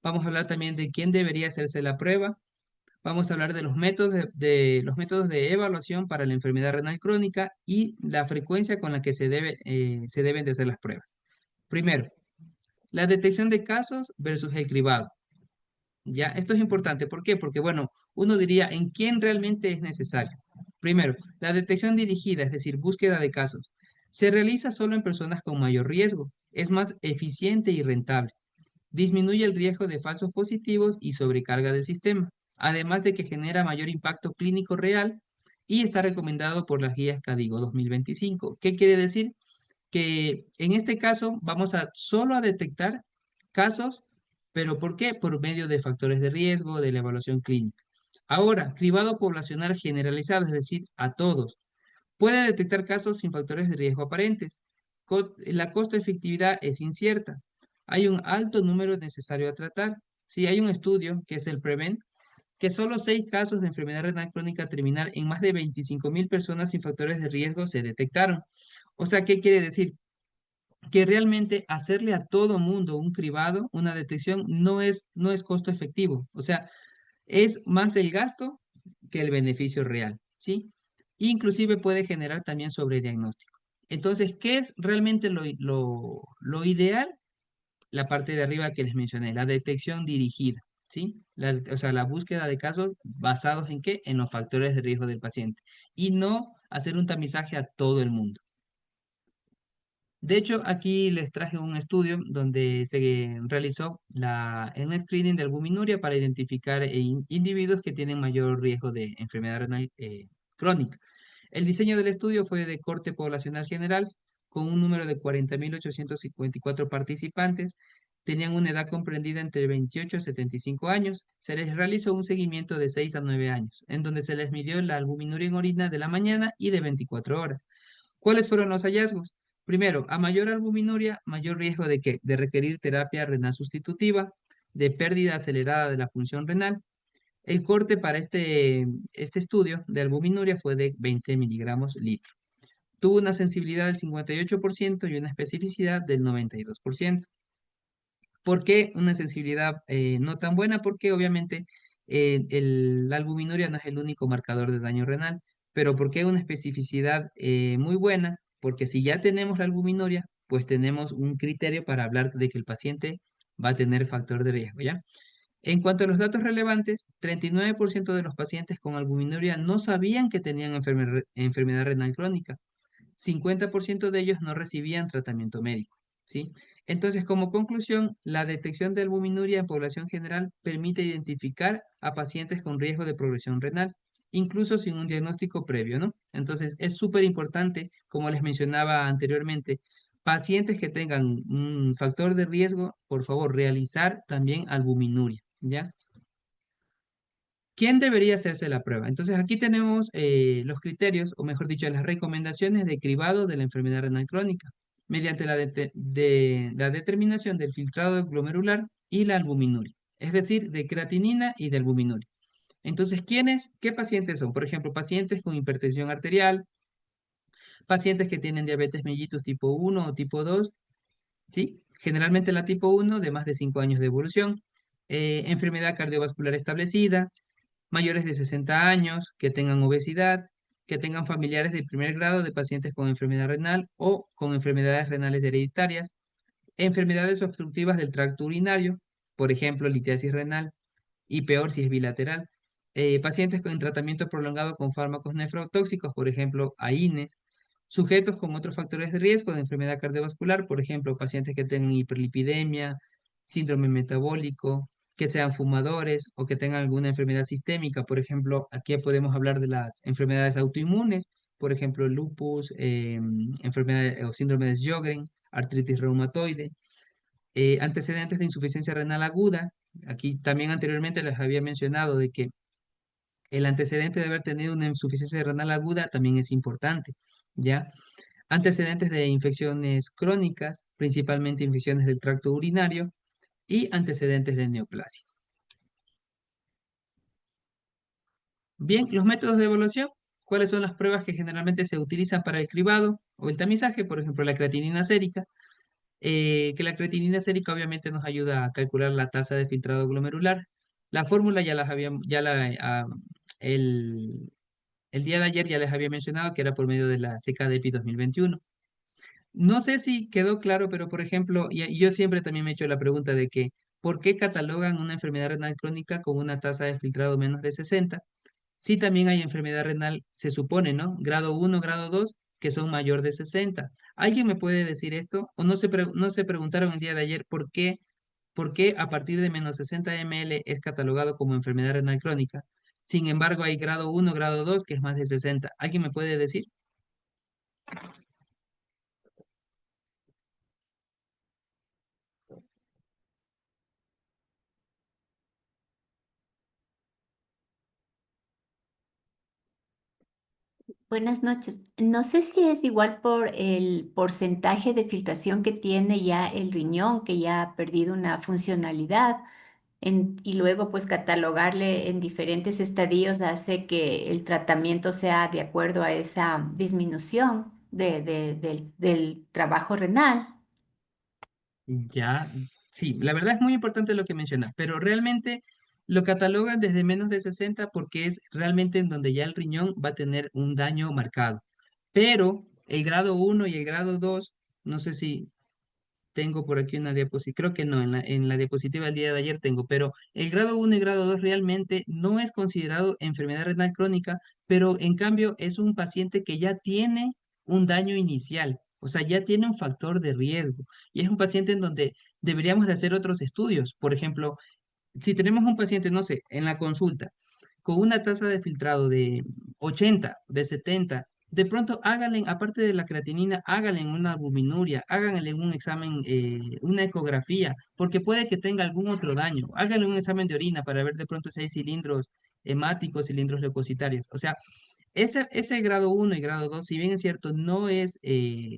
Vamos a hablar también de quién debería hacerse la prueba. Vamos a hablar de los métodos los métodos de evaluación para la enfermedad renal crónica y la frecuencia con la que se deben de hacer las pruebas. Primero, la detección de casos versus el cribado. Ya, esto es importante. ¿Por qué? Porque, bueno, uno diría en quién realmente es necesario. Primero, la detección dirigida, es decir, búsqueda de casos, se realiza solo en personas con mayor riesgo. Es más eficiente y rentable. Disminuye el riesgo de falsos positivos y sobrecarga del sistema, además de que genera mayor impacto clínico real y está recomendado por las guías CADIGO 2025. ¿Qué quiere decir? Que en este caso vamos a solo a detectar casos, pero ¿por qué? Por medio de factores de riesgo, de la evaluación clínica. Ahora, cribado poblacional generalizado, es decir, a todos. Puede detectar casos sin factores de riesgo aparentes. La costo-efectividad es incierta. Hay un alto número necesario a tratar. Sí, hay un estudio que es el PREVENT, que solo 6 casos de enfermedad renal crónica terminal en más de 25.000 personas sin factores de riesgo se detectaron. O sea, ¿qué quiere decir? Que realmente hacerle a todo mundo un cribado, una detección, no es costo efectivo. O sea, es más el gasto que el beneficio real, ¿sí? Inclusive puede generar también sobrediagnóstico. Entonces, ¿qué es realmente lo ideal? La parte de arriba que les mencioné, la detección dirigida, ¿sí? O sea, la búsqueda de casos basados en qué? En los factores de riesgo del paciente y no hacer un tamizaje a todo el mundo. De hecho, aquí les traje un estudio donde se realizó un screening de albuminuria para identificar individuos que tienen mayor riesgo de enfermedad renal crónica. El diseño del estudio fue de corte poblacional general, con un número de 40.854 participantes. Tenían una edad comprendida entre 28 y 75 años. Se les realizó un seguimiento de 6 a 9 años, en donde se les midió la albuminuria en orina de la mañana y de 24 horas. ¿Cuáles fueron los hallazgos? Primero, a mayor albuminuria, mayor riesgo de qué? De requerir terapia renal sustitutiva, de pérdida acelerada de la función renal. El corte para este estudio de albuminuria fue de 20 miligramos litro. Tuvo una sensibilidad del 58% y una especificidad del 92%. ¿Por qué una sensibilidad no tan buena? Porque obviamente la albuminuria no es el único marcador de daño renal, pero ¿por qué una especificidad muy buena? Porque si ya tenemos la albuminuria, pues tenemos un criterio para hablar de que el paciente va a tener factor de riesgo, ¿ya? En cuanto a los datos relevantes, 39% de los pacientes con albuminuria no sabían que tenían enfermedad renal crónica. 50% de ellos no recibían tratamiento médico, ¿sí? Entonces, como conclusión, la detección de albuminuria en población general permite identificar a pacientes con riesgo de progresión renal, incluso sin un diagnóstico previo, ¿no? Entonces, es súper importante, como les mencionaba anteriormente, pacientes que tengan un factor de riesgo, por favor, realizar también albuminuria, ¿ya? ¿Quién debería hacerse la prueba? Entonces aquí tenemos los criterios, o mejor dicho, las recomendaciones de cribado de la enfermedad renal crónica, mediante la determinación del filtrado glomerular y la albuminuria, es decir, de creatinina y de albuminuria. Entonces, qué pacientes son? Por ejemplo, pacientes con hipertensión arterial, pacientes que tienen diabetes mellitus tipo 1 o tipo 2, ¿sí? Generalmente la tipo 1 de más de 5 años de evolución, enfermedad cardiovascular establecida, mayores de 60 años, que tengan obesidad, que tengan familiares de primer grado de pacientes con enfermedad renal o con enfermedades renales hereditarias, enfermedades obstructivas del tracto urinario, por ejemplo, litiasis renal, y peor si es bilateral. Pacientes con tratamiento prolongado con fármacos nefrotóxicos, por ejemplo, AINES. Sujetos con otros factores de riesgo de enfermedad cardiovascular, por ejemplo, pacientes que tengan hiperlipidemia, síndrome metabólico, que sean fumadores o que tengan alguna enfermedad sistémica. Por ejemplo, aquí podemos hablar de las enfermedades autoinmunes, por ejemplo, lupus, enfermedad o síndrome de Sjögren, artritis reumatoide, antecedentes de insuficiencia renal aguda. Aquí también anteriormente les había mencionado de que el antecedente de haber tenido una insuficiencia renal aguda también es importante, ¿ya? Antecedentes de infecciones crónicas, principalmente infecciones del tracto urinario, y antecedentes de neoplasias. Bien, los métodos de evaluación. ¿Cuáles son las pruebas que generalmente se utilizan para el cribado o el tamizaje? Por ejemplo, la creatinina sérica, que la creatinina sérica obviamente nos ayuda a calcular la tasa de filtrado glomerular. La fórmula ya las había, el, el día de ayer ya les había mencionado que era por medio de la CKDEPI 2021. No sé si quedó claro, pero por ejemplo, y yo siempre también me he hecho la pregunta de que, ¿por qué catalogan una enfermedad renal crónica con una tasa de filtrado menos de 60? Sí, también hay enfermedad renal, se supone, ¿no? Grado 1, grado 2, que son mayor de 60. ¿Alguien me puede decir esto? ¿O no se preguntaron el día de ayer por qué a partir de menos 60 ml es catalogado como enfermedad renal crónica? Sin embargo, hay grado 1, grado 2, que es más de 60. ¿Alguien me puede decir? Buenas noches. No sé si es igual por el porcentaje de filtración que tiene ya el riñón, que ya ha perdido una funcionalidad, y luego pues catalogarle en diferentes estadios hace que el tratamiento sea de acuerdo a esa disminución del trabajo renal. Ya, sí, la verdad es muy importante lo que mencionas, pero realmente lo catalogan desde menos de 60 porque es realmente en donde ya el riñón va a tener un daño marcado. Pero el grado 1 y el grado 2, no sé si tengo por aquí una diapositiva, creo que no, en la diapositiva del día de ayer tengo, pero el grado 1 y grado 2 realmente no es considerado enfermedad renal crónica, pero en cambio es un paciente que ya tiene un daño inicial, o sea, ya tiene un factor de riesgo y es un paciente en donde deberíamos de hacer otros estudios. Por ejemplo, si tenemos un paciente, no sé, en la consulta, con una tasa de filtrado de 80, de 70, de pronto háganle, aparte de la creatinina, háganle una albuminuria, háganle un examen, una ecografía, porque puede que tenga algún otro daño. Háganle un examen de orina para ver de pronto si hay cilindros hemáticos, cilindros leucocitarios. O sea, ese grado 1 y grado 2, si bien es cierto, no es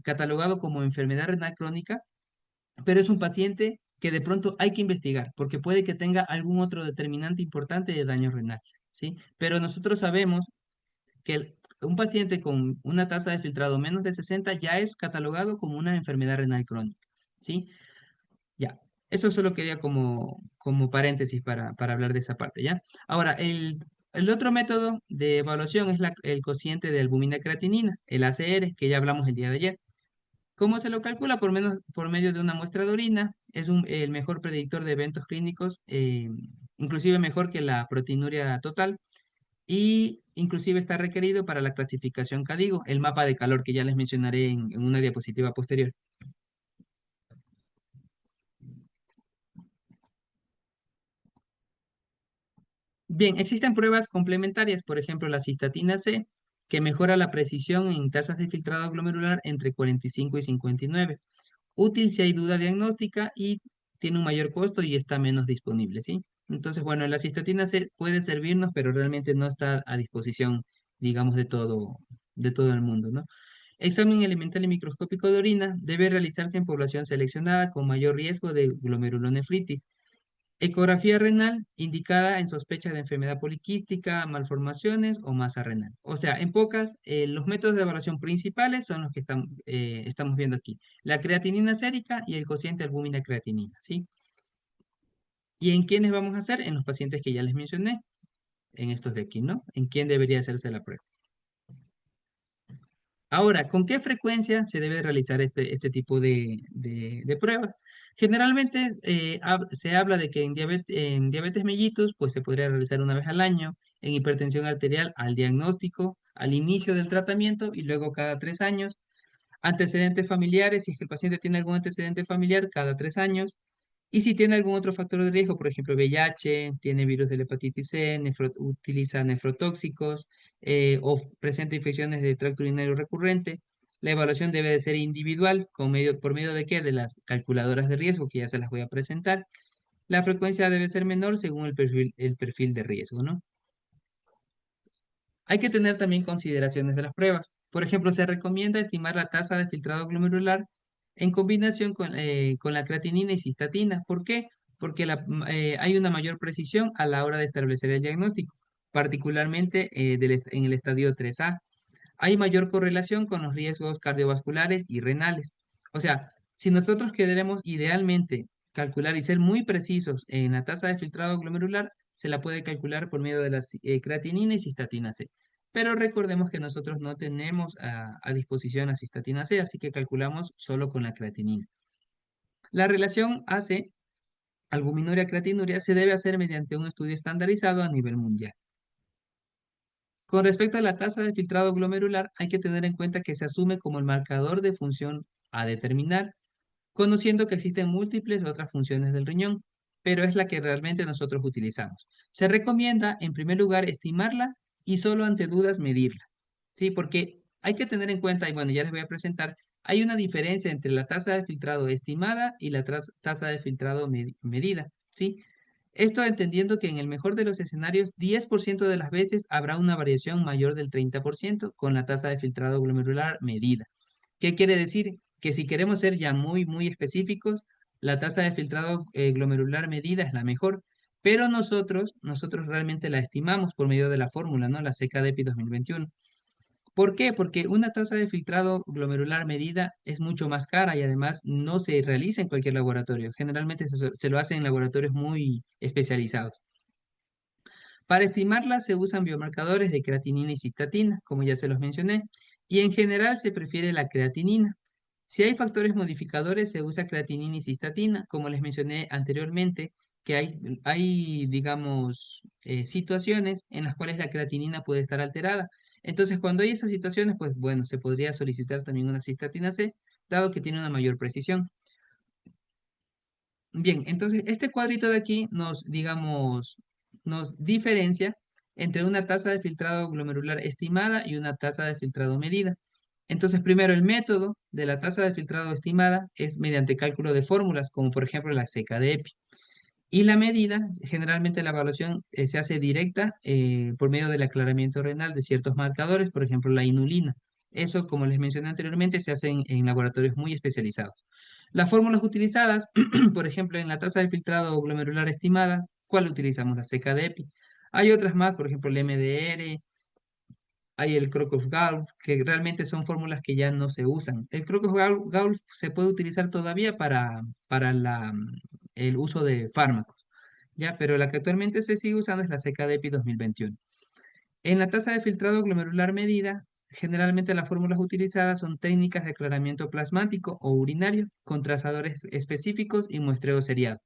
catalogado como enfermedad renal crónica, pero es un paciente que de pronto hay que investigar, porque puede que tenga algún otro determinante importante de daño renal, ¿sí? Pero nosotros sabemos que un paciente con una tasa de filtrado menos de 60 ya es catalogado como una enfermedad renal crónica, ¿sí? Ya, eso solo quería como paréntesis para hablar de esa parte, ¿ya? Ahora, el otro método de evaluación es el cociente de albúmina creatinina, el ACR, que ya hablamos el día de ayer. ¿Cómo se lo calcula? Por medio de una muestra de orina. Es el mejor predictor de eventos clínicos, inclusive mejor que la proteinuria total. Y inclusive está requerido para la clasificación CADIGO, el mapa de calor que ya les mencionaré en una diapositiva posterior. Bien, existen pruebas complementarias, por ejemplo, la cistatina C, que mejora la precisión en tasas de filtrado glomerular entre 45 y 59. Útil si hay duda diagnóstica y tiene un mayor costo y está menos disponible, ¿sí? Entonces, bueno, la cistatina C puede servirnos, pero realmente no está a disposición, digamos, de todo el mundo, ¿no? Examen elemental y microscópico de orina debe realizarse en población seleccionada con mayor riesgo de glomerulonefritis. Ecografía renal indicada en sospecha de enfermedad poliquística, malformaciones o masa renal. O sea, en pocas, los métodos de evaluación principales son los que estamos viendo aquí. La creatinina sérica y el cociente albúmina creatinina, ¿sí? ¿Y en quiénes vamos a hacer? En los pacientes que ya les mencioné, en estos de aquí, ¿no? ¿En quién debería hacerse la prueba? Ahora, ¿con qué frecuencia se debe realizar este tipo de pruebas? Generalmente se habla de que en diabetes mellitus pues se podría realizar una vez al año, en hipertensión arterial al diagnóstico, al inicio del tratamiento y luego cada 3 años. Antecedentes familiares, si es que el paciente tiene algún antecedente familiar, cada 3 años. Y si tiene algún otro factor de riesgo, por ejemplo, VIH, tiene virus de la hepatitis C, utiliza nefrotóxicos o presenta infecciones de tracto urinario recurrente, la evaluación debe de ser individual, ¿por medio de qué? De las calculadoras de riesgo, que ya se las voy a presentar. La frecuencia debe ser menor según el perfil de riesgo, ¿no? Hay que tener también consideraciones de las pruebas. Por ejemplo, se recomienda estimar la tasa de filtrado glomerular en combinación con la creatinina y cistatina. ¿Por qué? Porque hay una mayor precisión a la hora de establecer el diagnóstico, particularmente en el estadio 3A. Hay mayor correlación con los riesgos cardiovasculares y renales. O sea, si nosotros queremos idealmente calcular y ser muy precisos en la tasa de filtrado glomerular, se la puede calcular por medio de la creatinina y cistatina C. Pero recordemos que nosotros no tenemos a disposición la cistatina C, así que calculamos solo con la creatinina. La relación AC, albuminuria-creatinuria, se debe hacer mediante un estudio estandarizado a nivel mundial. Con respecto a la tasa de filtrado glomerular, hay que tener en cuenta que se asume como el marcador de función a determinar, conociendo que existen múltiples otras funciones del riñón, pero es la que realmente nosotros utilizamos. Se recomienda, en primer lugar, estimarla y solo ante dudas medirla, ¿sí? Porque hay que tener en cuenta, y bueno, ya les voy a presentar, hay una diferencia entre la tasa de filtrado estimada y la tasa de filtrado medida, ¿sí? Esto entendiendo que en el mejor de los escenarios, 10% de las veces habrá una variación mayor del 30% con la tasa de filtrado glomerular medida. ¿Qué quiere decir? Que si queremos ser ya muy, muy específicos, la tasa de filtrado glomerular medida es la mejor, pero nosotros realmente la estimamos por medio de la fórmula, ¿no? La CKDEPI 2021. ¿Por qué? Porque una tasa de filtrado glomerular medida es mucho más cara y además no se realiza en cualquier laboratorio. Generalmente se lo hace en laboratorios muy especializados. Para estimarla se usan biomarcadores de creatinina y cistatina, como ya se los mencioné, y en general se prefiere la creatinina. Si hay factores modificadores, se usa creatinina y cistatina, como les mencioné anteriormente, que hay digamos, situaciones en las cuales la creatinina puede estar alterada. Entonces, cuando hay esas situaciones, pues bueno, se podría solicitar también una cistatina C, dado que tiene una mayor precisión. Bien, entonces este cuadrito de aquí nos diferencia entre una tasa de filtrado glomerular estimada y una tasa de filtrado medida. Entonces, primero, el método de la tasa de filtrado estimada es mediante cálculo de fórmulas, como por ejemplo la CKD-EPI. Y la medida, generalmente la evaluación se hace directa por medio del aclaramiento renal de ciertos marcadores, por ejemplo la inulina. Eso, como les mencioné anteriormente, se hace en laboratorios muy especializados. Las fórmulas utilizadas, por ejemplo, en la tasa de filtrado glomerular estimada, ¿cuál utilizamos? La CKD-EPI. Hay otras más, por ejemplo, el MDR, hay el Crocus-Gaul, que realmente son fórmulas que ya no se usan. El Crocus-Gaul se puede utilizar todavía para el uso de fármacos, ¿ya? Pero la que actualmente se sigue usando es la CKD-EPI 2021. En la tasa de filtrado glomerular medida, generalmente las fórmulas utilizadas son técnicas de aclaramiento plasmático o urinario, con trazadores específicos y muestreo seriado.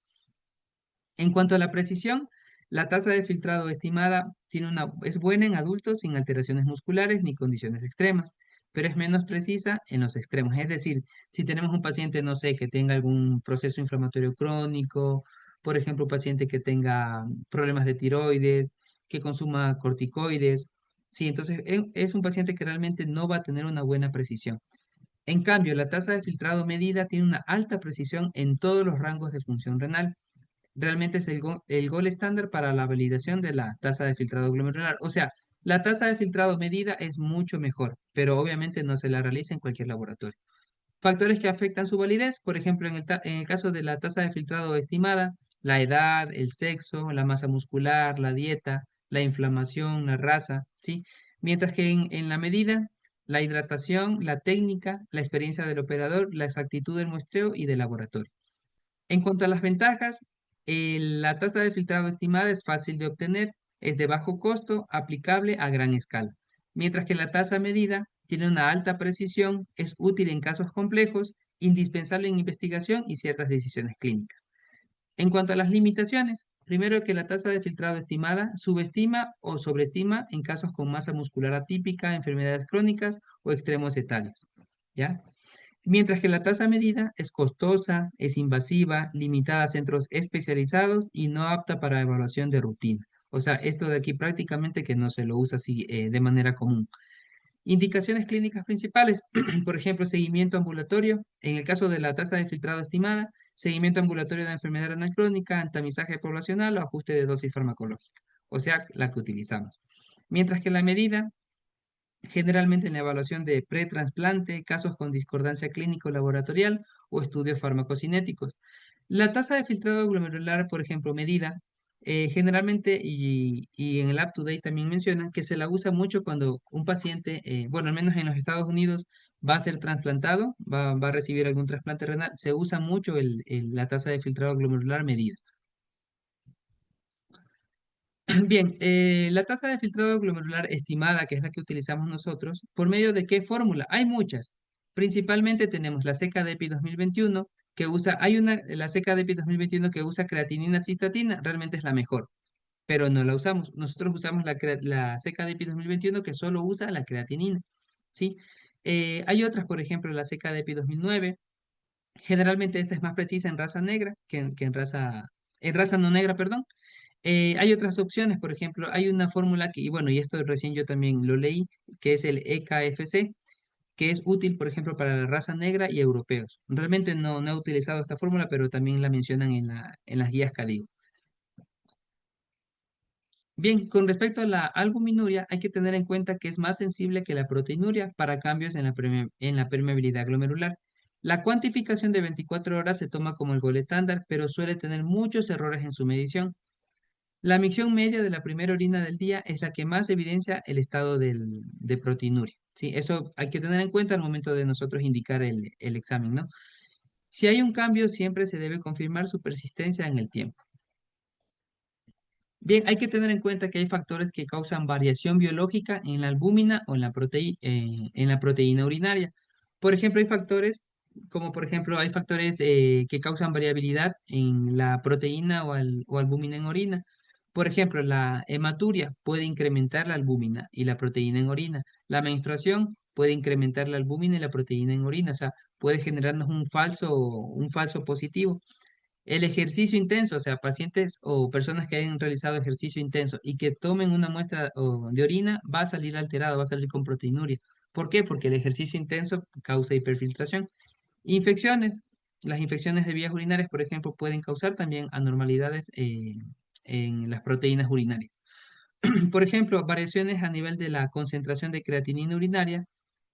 En cuanto a la precisión, la tasa de filtrado estimada es buena en adultos sin alteraciones musculares ni condiciones extremas, pero es menos precisa en los extremos. Es decir, si tenemos un paciente, no sé, que tenga algún proceso inflamatorio crónico, por ejemplo, un paciente que tenga problemas de tiroides, que consuma corticoides, sí, entonces es un paciente que realmente no va a tener una buena precisión. En cambio, la tasa de filtrado medida tiene una alta precisión en todos los rangos de función renal. Realmente es el gol estándar para la validación de la tasa de filtrado glomerular. O sea, la tasa de filtrado medida es mucho mejor, pero obviamente no se la realiza en cualquier laboratorio. Factores que afectan su validez, por ejemplo, en el caso de la tasa de filtrado estimada, la edad, el sexo, la masa muscular, la dieta, la inflamación, la raza, ¿sí? Mientras que en la medida, la hidratación, la técnica, la experiencia del operador, la exactitud del muestreo y del laboratorio. En cuanto a las ventajas, la tasa de filtrado estimada es fácil de obtener, es de bajo costo, aplicable a gran escala, mientras que la tasa medida tiene una alta precisión, es útil en casos complejos, indispensable en investigación y ciertas decisiones clínicas. En cuanto a las limitaciones, primero que la tasa de filtrado estimada subestima o sobreestima en casos con masa muscular atípica, enfermedades crónicas o extremos etarios, ¿ya? Mientras que la tasa medida es costosa, es invasiva, limitada a centros especializados y no apta para evaluación de rutina. O sea, esto de aquí prácticamente que no se lo usa así de manera común. Indicaciones clínicas principales, por ejemplo, seguimiento ambulatorio. En el caso de la tasa de filtrado estimada, seguimiento ambulatorio de enfermedad renal crónica, tamizaje poblacional o ajuste de dosis farmacológica. O sea, la que utilizamos. Mientras que la medida, generalmente en la evaluación de pretransplante, casos con discordancia clínico-laboratorial o estudios farmacocinéticos. La tasa de filtrado glomerular, por ejemplo, medida, generalmente, y en el UpToDate también menciona que se la usa mucho cuando un paciente, bueno, al menos en los Estados Unidos, va a ser trasplantado, va a recibir algún trasplante renal, se usa mucho la tasa de filtrado glomerular medida. Bien, la tasa de filtrado glomerular estimada, que es la que utilizamos nosotros, ¿por medio de qué fórmula? Hay muchas. Principalmente tenemos la CKDEPI 2021, que usa, la CKDEPI 2021 que usa creatinina cistatina, realmente es la mejor, pero no la usamos. Nosotros usamos la CKDEPI 2021 que solo usa la creatinina, ¿sí? Hay otras, por ejemplo, la CKDEPI 2009. Generalmente esta es más precisa en raza negra que en raza no negra, perdón. Hay otras opciones, por ejemplo, hay una fórmula que, y bueno, y esto recién yo también lo leí, que es el EKFC, que es útil, por ejemplo, para la raza negra y europeos. Realmente no he utilizado esta fórmula, pero también la mencionan en las guías CADIGO. Bien, con respecto a la albuminuria, hay que tener en cuenta que es más sensible que la proteinuria para cambios en la permeabilidad glomerular. La cuantificación de 24 horas se toma como el gol estándar, pero suele tener muchos errores en su medición. La micción media de la primera orina del día es la que más evidencia el estado de proteinuria. ¿Sí? Eso hay que tener en cuenta al momento de nosotros indicar el examen, ¿no? Si hay un cambio, siempre se debe confirmar su persistencia en el tiempo. Bien, hay que tener en cuenta que hay factores que causan variación biológica en la albúmina o en la proteína urinaria. Por ejemplo, hay factores hay factores que causan variabilidad en la proteína o albúmina en orina. Por ejemplo, la hematuria puede incrementar la albúmina y la proteína en orina. La menstruación puede incrementar la albúmina y la proteína en orina. O sea, puede generarnos un falso positivo. El ejercicio intenso, o sea, pacientes o personas que hayan realizado ejercicio intenso y que tomen una muestra de orina, va a salir alterado, va a salir con proteinuria. ¿Por qué? Porque el ejercicio intenso causa hiperfiltración. Infecciones. Las infecciones de vías urinarias, por ejemplo, pueden causar también anormalidades en las proteínas urinarias. Por ejemplo, variaciones a nivel de la concentración de creatinina urinaria.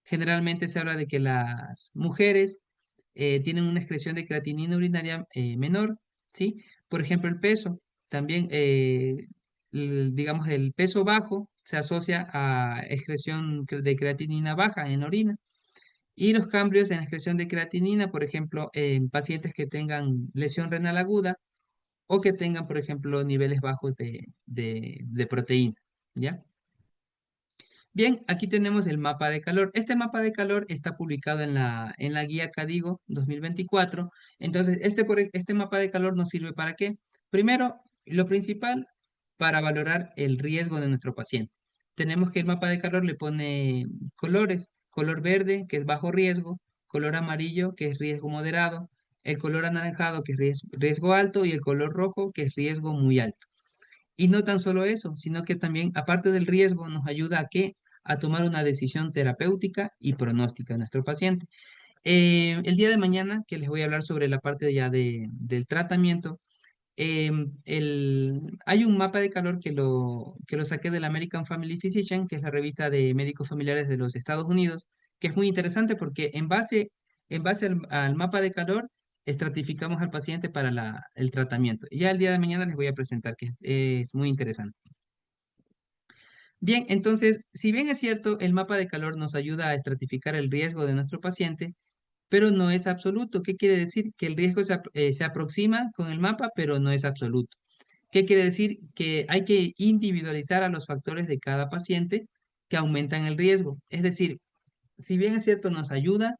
Generalmente se habla de que las mujeres tienen una excreción de creatinina urinaria menor, ¿sí? Por ejemplo, el peso, también, digamos, el peso bajo se asocia a excreción de creatinina baja en la orina. Y los cambios en la excreción de creatinina, por ejemplo, en pacientes que tengan lesión renal aguda o que tengan, por ejemplo, niveles bajos de proteína, ¿ya? Bien, aquí tenemos el mapa de calor. Este mapa de calor está publicado en la guía CADIGO 2024. Entonces, este mapa de calor nos sirve ¿para qué? Primero, lo principal, para valorar el riesgo de nuestro paciente. Tenemos que el mapa de calor le pone colores. Color verde, que es bajo riesgo. Color amarillo, que es riesgo moderado. El color anaranjado, que es riesgo alto. Y el color rojo, que es riesgo muy alto. Y no tan solo eso, sino que también, aparte del riesgo, nos ayuda a qué? A tomar una decisión terapéutica y pronóstica de nuestro paciente. El día de mañana, que les voy a hablar sobre la parte ya del tratamiento, hay un mapa de calor que lo saqué del American Family Physician, que es la revista de médicos familiares de los Estados Unidos, que es muy interesante porque en base al mapa de calor, estratificamos al paciente para el tratamiento. Ya el día de mañana les voy a presentar, que es muy interesante. Bien, entonces, si bien es cierto, el mapa de calor nos ayuda a estratificar el riesgo de nuestro paciente, pero no es absoluto. ¿Qué quiere decir? Que el riesgo se aproxima con el mapa, pero no es absoluto. ¿Qué quiere decir? Que hay que individualizar a los factores de cada paciente que aumentan el riesgo. Es decir, si bien es cierto, nos ayuda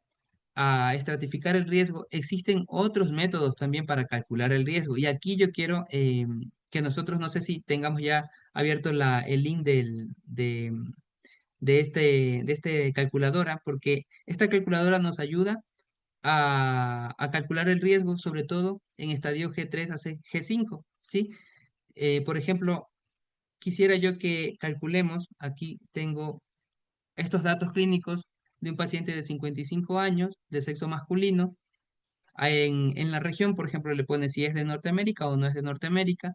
a estratificar el riesgo, existen otros métodos también para calcular el riesgo. Y aquí yo quiero que nosotros, no sé si tengamos ya abierto el link de este calculadora, porque esta calculadora nos ayuda a calcular el riesgo, sobre todo en estadio G3 a G5, ¿sí? Por ejemplo, quisiera yo que calculemos, aquí tengo estos datos clínicos de un paciente de 55 años, de sexo masculino. En la región, por ejemplo, le pone si es de Norteamérica o no es de Norteamérica.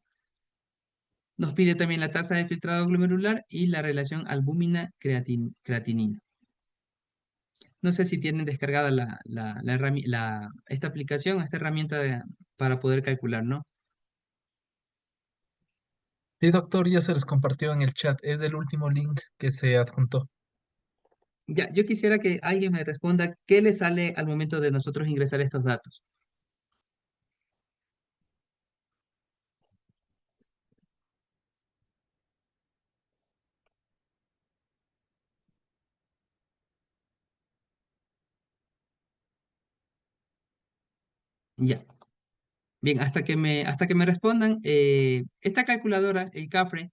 Nos pide también la tasa de filtrado glomerular y la relación albúmina-creatinina. No sé si tienen descargada esta aplicación, esta herramienta para poder calcular, ¿no? Sí, doctor, ya se les compartió en el chat. Es el último link que se adjuntó. Ya, yo quisiera que alguien me responda qué le sale al momento de nosotros ingresar estos datos. Ya. Bien, hasta que me respondan, esta calculadora, el CAFRE,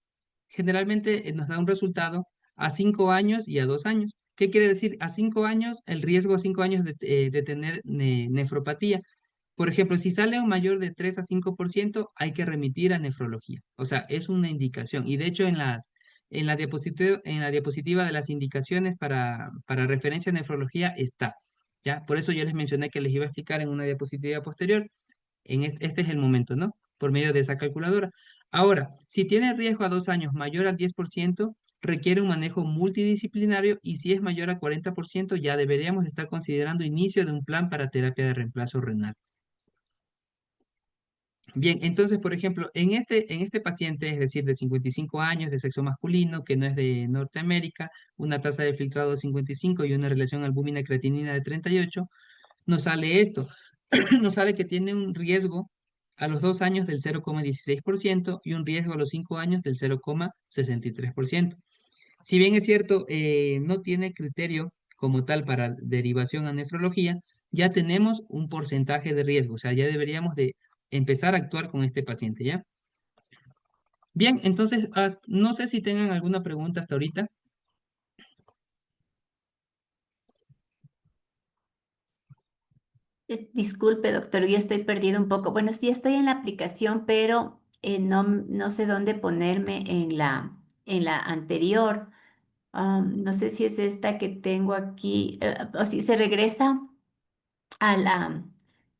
generalmente nos da un resultado a 5 años y a 2 años. ¿Qué quiere decir? A 5 años, el riesgo a 5 años de tener nefropatía. Por ejemplo, si sale un mayor de 3 a 5%, hay que remitir a nefrología. O sea, es una indicación. Y de hecho, en la diapositiva de las indicaciones para referencia a nefrología está. ¿Ya? Por eso yo les mencioné que les iba a explicar en una diapositiva posterior. Este es el momento, ¿no? Por medio de esa calculadora. Ahora, si tiene riesgo a 2 años mayor al 10%, requiere un manejo multidisciplinario y si es mayor a 40%, ya deberíamos estar considerando inicio de un plan para terapia de reemplazo renal. Bien, entonces, por ejemplo, en este paciente, es decir, de 55 años, de sexo masculino, que no es de Norteamérica, una tasa de filtrado de 55 y una relación albúmina-creatinina de 38, nos sale esto. Nos sale que tiene un riesgo a los 2 años del 0,16% y un riesgo a los 5 años del 0,63%. Si bien es cierto, no tiene criterio como tal para derivación a nefrología, ya tenemos un porcentaje de riesgo, o sea, ya deberíamos de empezar a actuar con este paciente, ¿ya? Bien, entonces, no sé si tengan alguna pregunta hasta ahorita. Disculpe, doctor, yo estoy perdido un poco. Bueno, sí estoy en la aplicación, pero no sé dónde ponerme en la anterior. No sé si es esta que tengo aquí, o si se regresa a la...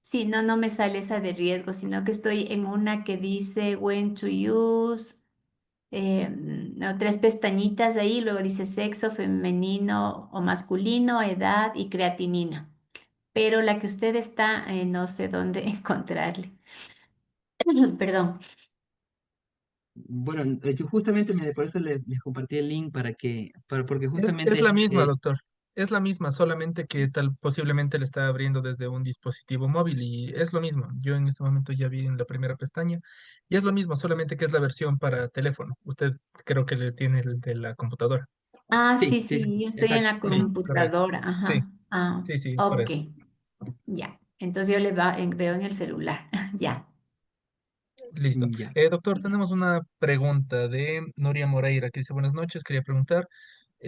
Sí, no me sale esa de riesgo, sino que estoy en una que dice when to use, no, tres pestañitas ahí, luego dice sexo femenino o masculino, edad y creatinina. Pero la que usted está, no sé dónde encontrarle. Perdón. Bueno, yo justamente por eso les compartí el link porque Es la justamente misma, doctor. Es la misma, solamente que tal posiblemente le está abriendo desde un dispositivo móvil y es lo mismo. Yo en este momento ya vi en la primera pestaña y es lo mismo, solamente que es la versión para teléfono. Usted creo que le tiene el de la computadora. Ah, sí, sí, sí, sí, sí, sí, yo estoy en exacto. la Sí, correcto. computadora. Sí, Ajá. Ah, sí, sí, es por ok. eso. Ya. Entonces yo veo en el celular. Ya. Listo. Ya. Doctor, tenemos una pregunta de Nuria Moreira que dice, buenas noches, quería preguntar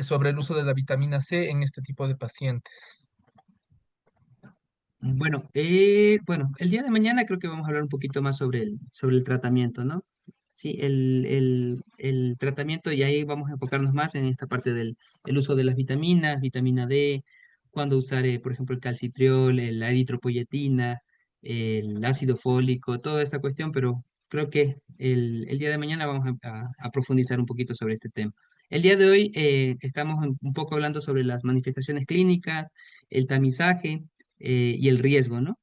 sobre el uso de la vitamina C en este tipo de pacientes. Bueno, el día de mañana creo que vamos a hablar un poquito más sobre el tratamiento, ¿no? Sí, el tratamiento y ahí vamos a enfocarnos más en esta parte del el uso de las vitaminas, vitamina D, cuándo usar, por ejemplo, el calcitriol, la eritropoyetina, el ácido fólico, toda esta cuestión, pero creo que el día de mañana vamos a profundizar un poquito sobre este tema. El día de hoy estamos un poco hablando sobre las manifestaciones clínicas, el tamizaje y el riesgo, ¿no?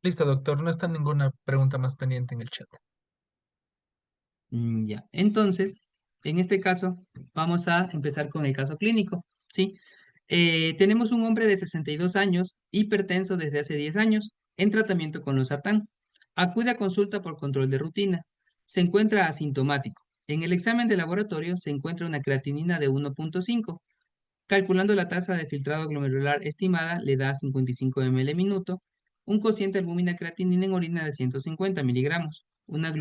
Listo, doctor, no está ninguna pregunta más pendiente en el chat. Ya. Entonces, en este caso, vamos a empezar con el caso clínico, ¿sí? Tenemos un hombre de 62 años, hipertenso desde hace 10 años, en tratamiento con losartán. Acude a consulta por control de rutina. Se encuentra asintomático. En el examen de laboratorio se encuentra una creatinina de 1.5. Calculando la tasa de filtrado glomerular estimada, le da 55 ml minuto, un cociente albúmina creatinina en orina de 150 miligramos, una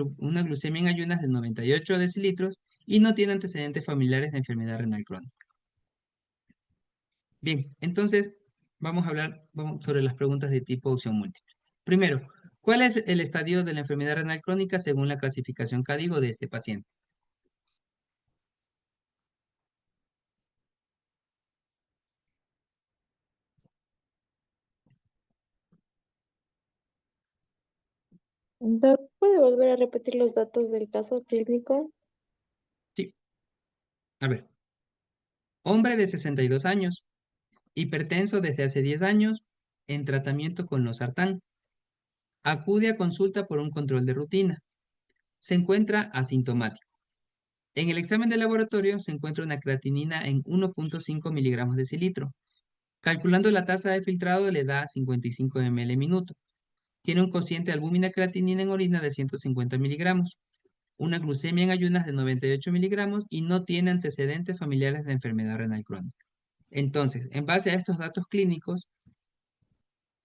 glucemia en ayunas de 98 decilitros y no tiene antecedentes familiares de enfermedad renal crónica. Bien, entonces vamos a hablar sobre las preguntas de tipo opción múltiple. Primero, ¿cuál es el estadio de la enfermedad renal crónica según la clasificación CADIGO de este paciente? Doc, ¿puede volver a repetir los datos del caso clínico? Sí, a ver. Hombre de 62 años, hipertenso desde hace 10 años, en tratamiento con losartán. Acude a consulta por un control de rutina. Se encuentra asintomático. En el examen de laboratorio se encuentra una creatinina en 1.5 miligramos de cilitro. Calculando la tasa de filtrado le da 55 ml minuto. Tiene un cociente albúmina creatinina en orina de 150 miligramos. Una glucemia en ayunas de 98 miligramos y no tiene antecedentes familiares de enfermedad renal crónica. Entonces, en base a estos datos clínicos,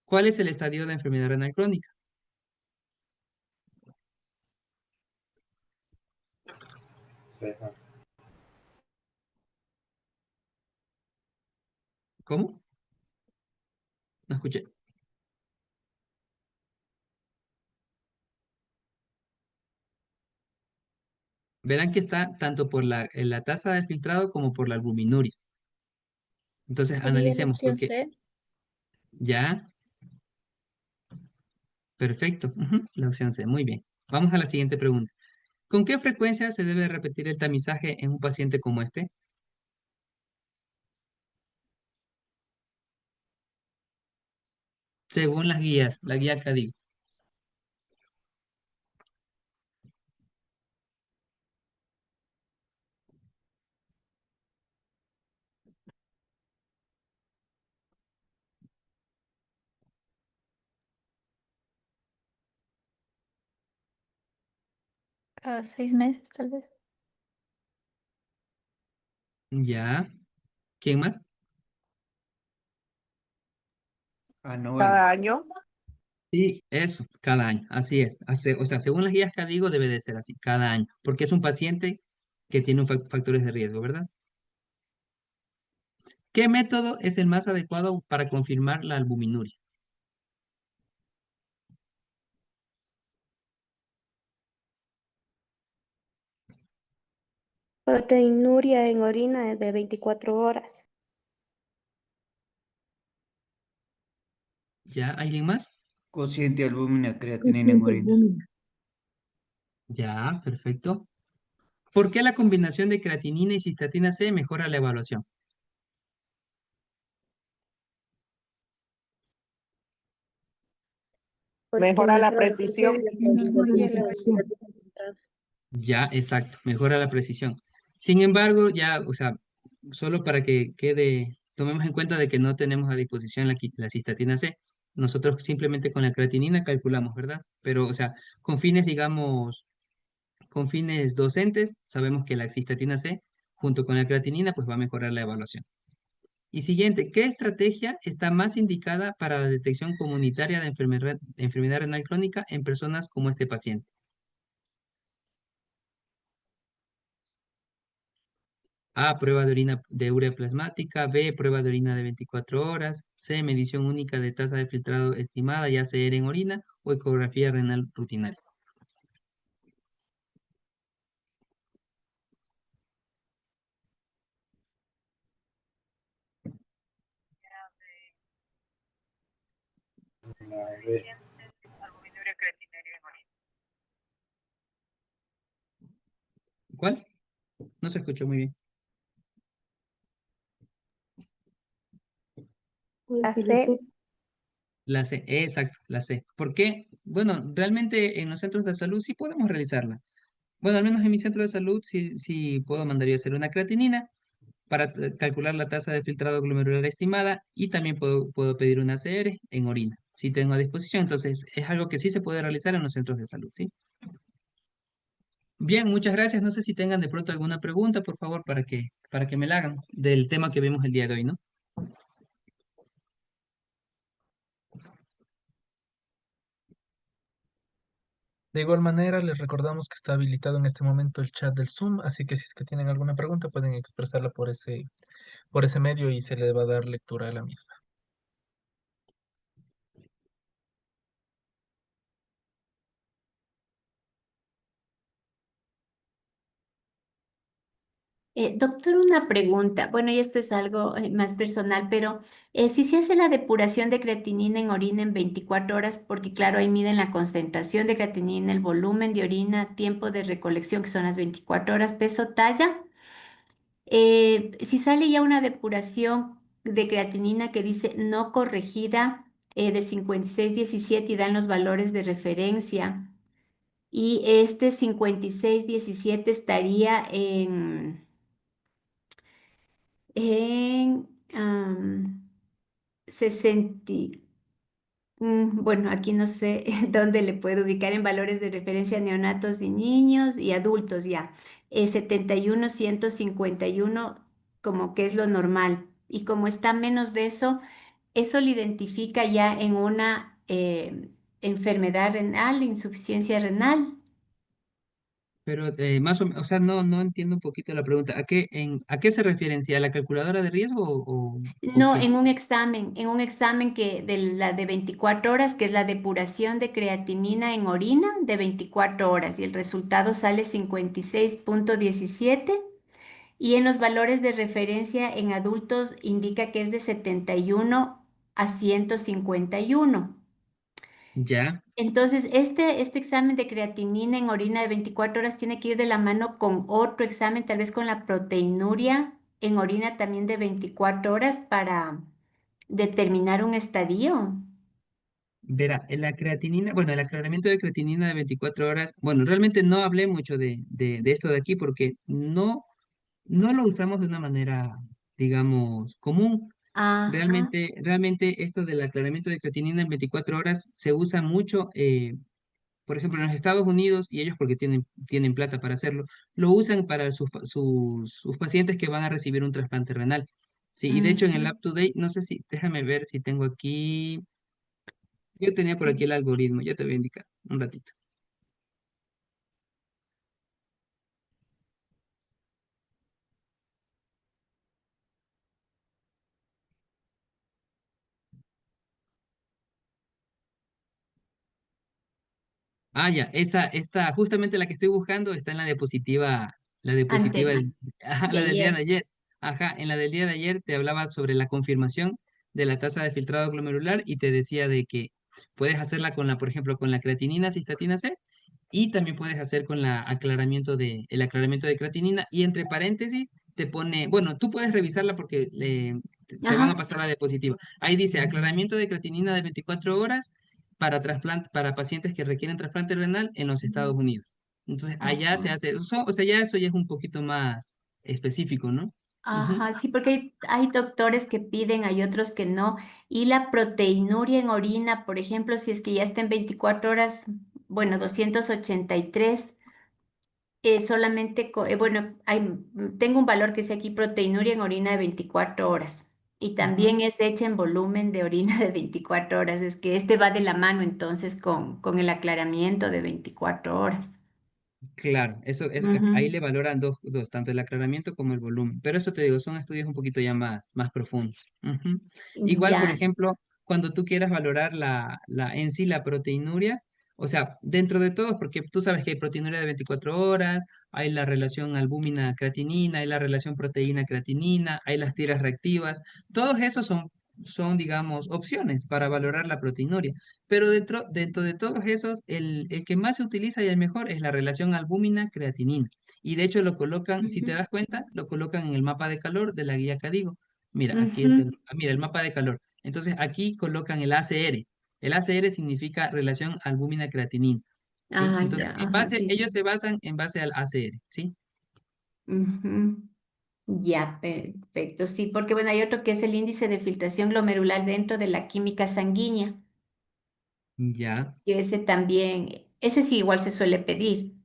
¿cuál es el estadio de enfermedad renal crónica? Ceja. ¿Cómo? No escuché. Verán que está tanto por la tasa de filtrado como por la albuminuria. Entonces, Sería la analicemos, opción porque C. ya, perfecto. Ujú, la opción C, muy bien. Vamos a la siguiente pregunta. ¿Con qué frecuencia se debe repetir el tamizaje en un paciente como este? Según las guías, la guía CADIG. Cada 6 meses, tal vez. Ya. ¿Quién más? Cada año. Sí, eso, cada año, así es. O sea, según las guías CADIGO debe de ser así, cada año, porque es un paciente que tiene factores de riesgo, ¿verdad? ¿Qué método es el más adecuado para confirmar la albuminuria? Proteinuria en orina de 24 horas. ¿Ya? ¿Alguien más? Cociente albúmina creatinina en orina. Ya, perfecto. ¿Por qué la combinación de creatinina y cistatina C mejora la evaluación? Porque Mejora la mejora la precisión. precisión y disminuye la velocidad. Ya, exacto, mejora la precisión. Sin embargo, ya, o sea, solo para que quede, tomemos en cuenta de que no tenemos a disposición la cistatina C. Nosotros simplemente con la creatinina calculamos, ¿verdad? Pero, o sea, con fines, digamos, con fines docentes, sabemos que la cistatina C junto con la creatinina, pues va a mejorar la evaluación. Y siguiente, ¿qué estrategia está más indicada para la detección comunitaria de enfermedad renal crónica en personas como este paciente? A, prueba de orina de urea plasmática; B, prueba de orina de 24 horas; C, medición única de tasa de filtrado estimada y ACR en orina; o ecografía renal rutinaria. La B. ¿Cuál? No se escuchó muy bien. La C. La C, exacto, la C. ¿Por qué? Bueno, realmente en los centros de salud sí podemos realizarla. Bueno, al menos en mi centro de salud sí puedo mandar yo a hacer una creatinina para calcular la tasa de filtrado glomerular estimada y también puedo pedir una ACR en orina, si tengo a disposición. Entonces, es algo que sí se puede realizar en los centros de salud, ¿sí? Bien, muchas gracias. No sé si tengan de pronto alguna pregunta, por favor, para que me la hagan del tema que vemos el día de hoy, ¿no? De igual manera, les recordamos que está habilitado en este momento el chat del Zoom, así que si es que tienen alguna pregunta pueden expresarla por ese medio y se le va a dar lectura a la misma. Doctor, una pregunta. Bueno, y esto es algo más personal, pero si se hace la depuración de creatinina en orina en 24 horas, porque claro, ahí miden la concentración de creatinina, el volumen de orina, tiempo de recolección, que son las 24 horas, peso, talla. Si sale ya una depuración de creatinina que dice no corregida de 56,17 y dan los valores de referencia, y este 56,17 estaría en 60. Bueno, aquí no sé dónde le puedo ubicar en valores de referencia neonatos y niños y adultos ya. 71, 151 como que es lo normal. Y como está menos de eso, eso lo identifica ya en una enfermedad renal, insuficiencia renal. Pero más o menos, o sea, no entiendo un poquito la pregunta. ¿A qué se referencia? ¿A la calculadora de riesgo o No, qué? en un examen que de la de 24 horas, que es la depuración de creatinina en orina de 24 horas, y el resultado sale 56,17, y en los valores de referencia en adultos indica que es de 71 a 151. Ya. Entonces, este examen de creatinina en orina de 24 horas tiene que ir de la mano con otro examen, tal vez con la proteinuria en orina también de 24 horas para determinar un estadio. Verá, la creatinina, bueno, el aclaramiento de creatinina de 24 horas, bueno, realmente no hablé mucho de esto de aquí porque no lo usamos de una manera, digamos, común. Ajá. Realmente esto del aclaramiento de creatinina en 24 horas se usa mucho, por ejemplo, en los Estados Unidos, y ellos porque tienen plata para hacerlo, lo usan para sus pacientes que van a recibir un trasplante renal. Sí, y de hecho en el Ujú. Up to Date, no sé si, déjame ver si tengo aquí, yo tenía por aquí el algoritmo, ya te voy a indicar un ratito. Ah, ya, justamente la que estoy buscando está en la diapositiva Anterior. ajá, De la del día de ayer. ayer. Ajá, en la del día de ayer te hablaba sobre la confirmación de la tasa de filtrado glomerular y te decía de que puedes hacerla con por ejemplo, con la creatinina cistatina C y también puedes hacer con el aclaramiento de creatinina y entre paréntesis te pone, bueno, tú puedes revisarla porque te van a Ajá. pasar la diapositiva. Ahí dice aclaramiento de creatinina de 24 horas para pacientes que requieren trasplante renal en los Estados Unidos. Entonces, allá se Ajá. hace, o sea, ya eso ya es un poquito más específico, ¿no? Ujú. Ajá, sí, porque hay doctores que piden, hay otros que no. Y la proteinuria en orina, por ejemplo, si es que ya está en 24 horas, bueno, 283, solamente, bueno, tengo un valor que dice aquí proteinuria en orina de 24 horas. Y Ujú. también es hecha en volumen de orina de 24 horas. Es que este va de la mano entonces con el aclaramiento de 24 horas. Claro, ahí le valoran tanto el aclaramiento como el volumen. Pero eso te digo, son estudios un poquito ya más profundos. Ujú. Ujú. Igual, por Ya. ejemplo, cuando tú quieras valorar en sí la proteinuria, o sea, dentro de todos, porque tú sabes que hay proteinuria de 24 horas, hay la relación albúmina-creatinina, hay la relación proteína-creatinina, hay las tiras reactivas, todos esos son, digamos, opciones para valorar la proteinuria. Pero dentro de todos esos, el que más se utiliza y el mejor es la relación albúmina-creatinina. Y de hecho lo colocan, si te Ujú. das cuenta, lo colocan en el mapa de calor de la guía Cadigo. Mira, aquí está Ujú. mira, el mapa de calor. Entonces aquí colocan el ACR. El ACR significa relación albúmina-creatinina. ¿Sí? Ah, Entonces, ya, ajá, sí. ellos se basan en base al ACR. ¿Sí? Ujú. Ya, perfecto. Sí, porque bueno, hay otro que es el índice de filtración glomerular dentro de la química sanguínea, Ya. y ese también, ese sí igual se suele pedir.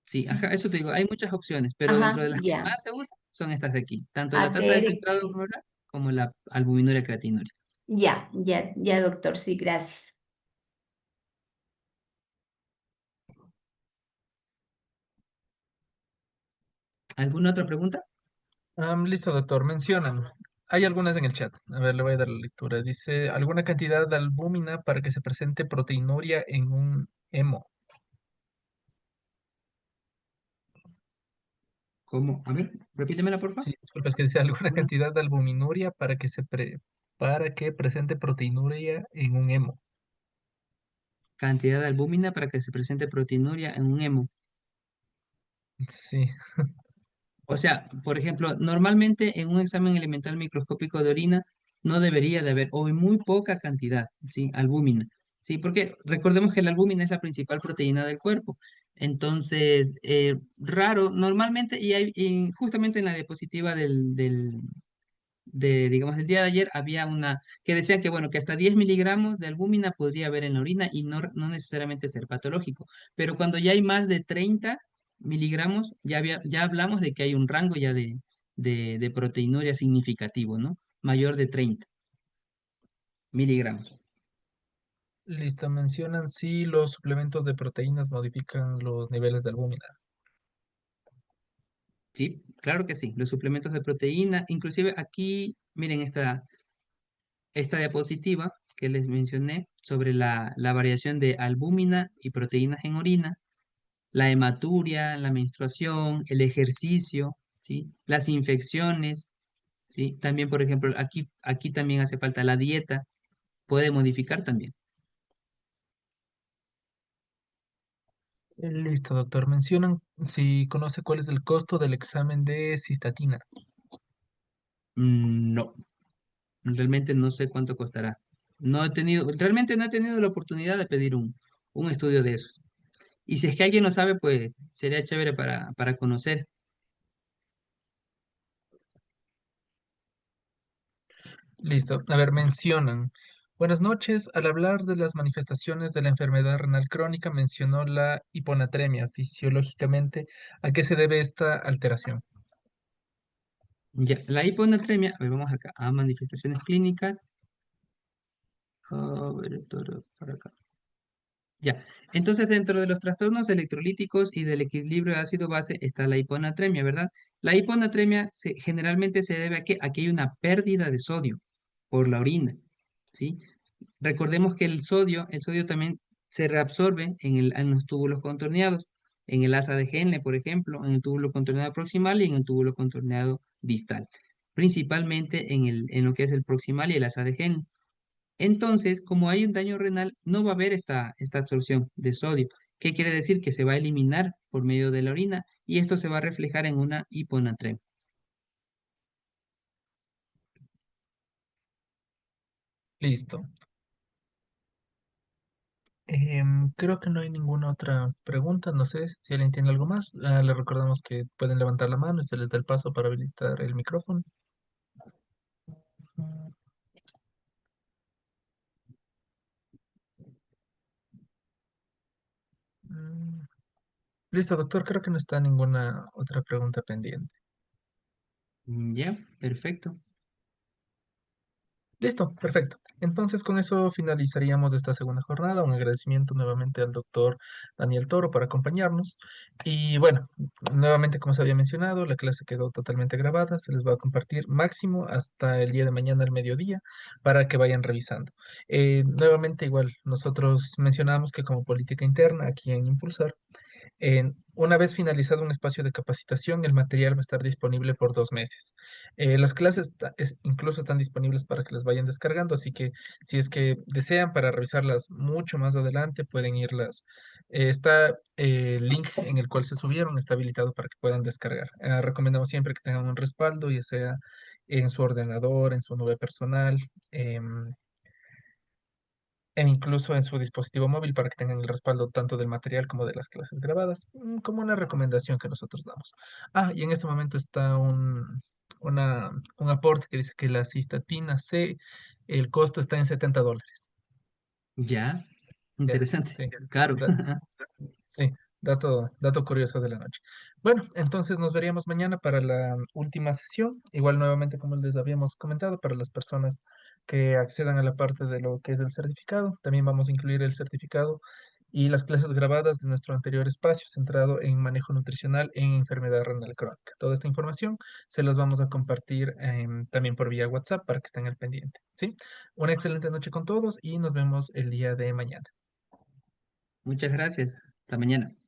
Sí, ajá, eso te digo, hay muchas opciones, pero dentro Ajá, de las que ya. más se usan son estas de aquí, tanto la tasa de ATR. filtrado ocular como la albuminuria creatinúrica. Ya, ya, ya, doctor, sí, gracias. ¿Alguna otra pregunta? Listo, doctor. Mencionan. Hay algunas en el chat. A ver, le voy a dar la lectura. Dice, alguna cantidad de albúmina para que se presente proteinuria en un hemo. ¿Cómo? A ver, repítemela, por favor. Sí, disculpa, es que dice alguna ¿Alguna cantidad de albuminuria para que para que presente proteinuria en un hemo. cantidad de albúmina para que se presente proteinuria en un hemo? Sí, O sea, por ejemplo, normalmente en un examen elemental microscópico de orina no debería de haber, o en muy poca cantidad, ¿sí? Albúmina, ¿sí? Porque recordemos que la albúmina es la principal proteína del cuerpo. Entonces, raro, normalmente, y justamente en la diapositiva digamos, del día de ayer había una que decía que, bueno, que hasta 10 miligramos de albúmina podría haber en la orina y no necesariamente ser patológico. Pero cuando ya hay más de 30 miligramos, ya hablamos de que hay un rango ya de proteinuria significativo, ¿no? Mayor de 30 miligramos. listo. Mencionan si los suplementos de proteínas modifican los niveles de albúmina. Sí, claro que sí. Los suplementos de proteína, inclusive aquí, miren esta diapositiva que les mencioné sobre la variación de albúmina y proteínas en orina, la hematuria, la menstruación, el ejercicio, ¿sí? Las infecciones, ¿sí? También, por ejemplo, aquí también hace falta la dieta, puede modificar también. Listo, doctor. Mencionan si conoce cuál es el costo del examen de cistatina. No, realmente no sé cuánto costará. Realmente no he tenido la oportunidad de pedir un estudio de esos. Y si es que alguien lo sabe, pues sería chévere para conocer. Listo. A ver, mencionan. Buenas noches. Al hablar de las manifestaciones de la enfermedad renal crónica, mencionó la hiponatremia. Fisiológicamente, ¿a qué se debe esta alteración? Ya, la hiponatremia, a ver, vamos acá, a manifestaciones clínicas. A ver, por acá. Ya, entonces dentro de los trastornos electrolíticos y del equilibrio de ácido-base está la hiponatremia, ¿verdad? La hiponatremia generalmente se debe a a que hay una pérdida de sodio por la orina, ¿sí? Recordemos que el sodio también se reabsorbe en los túbulos contorneados, en el asa de Henle, por ejemplo, en el túbulo contorneado proximal y en el túbulo contorneado distal, principalmente en lo que es el proximal y el asa de Henle. Entonces, como hay un daño renal, no va a haber esta absorción de sodio. ¿Qué quiere decir? Que se va a eliminar por medio de la orina y esto se va a reflejar en una hiponatremia. Listo. Creo que no hay ninguna otra pregunta. No sé si alguien tiene algo más. Le recordamos que pueden levantar la mano y se les da el paso para habilitar el micrófono. Mm, Listo, doctor. Creo que no está ninguna otra pregunta pendiente. Ya, perfecto. Listo, perfecto. Entonces con eso finalizaríamos esta segunda jornada. Un agradecimiento nuevamente al doctor Daniel Toro por acompañarnos. Y bueno, nuevamente como se había mencionado, la clase quedó totalmente grabada. Se les va a compartir máximo hasta el día de mañana al mediodía para que vayan revisando. Nuevamente igual, nosotros mencionamos que como política interna aquí en Impulsar, una vez finalizado un espacio de capacitación, el material va a estar disponible por 2 meses. Las clases incluso están disponibles para que las vayan descargando, así que si es que desean para revisarlas mucho más adelante, pueden irlas. Está el link en el cual se subieron, está habilitado para que puedan descargar. Recomendamos siempre que tengan un respaldo, ya sea en su ordenador, en su nube personal. E incluso en su dispositivo móvil para que tengan el respaldo tanto del material como de las clases grabadas, como una recomendación que nosotros damos. Y en este momento está un aporte que dice que la cistatina C, el costo está en $70. Ya, Ya, interesante. sí. Caro. da- sí. Dato curioso de la noche. Bueno, entonces nos veríamos mañana para la última sesión. Igual nuevamente, como les habíamos comentado, para las personas que accedan a la parte de lo que es el certificado, también vamos a incluir el certificado y las clases grabadas de nuestro anterior espacio centrado en manejo nutricional en enfermedad renal crónica. Toda esta información se las vamos a compartir también por vía WhatsApp para que estén al pendiente. ¿Sí? Una excelente noche con todos y nos vemos el día de mañana. Muchas gracias. Hasta mañana.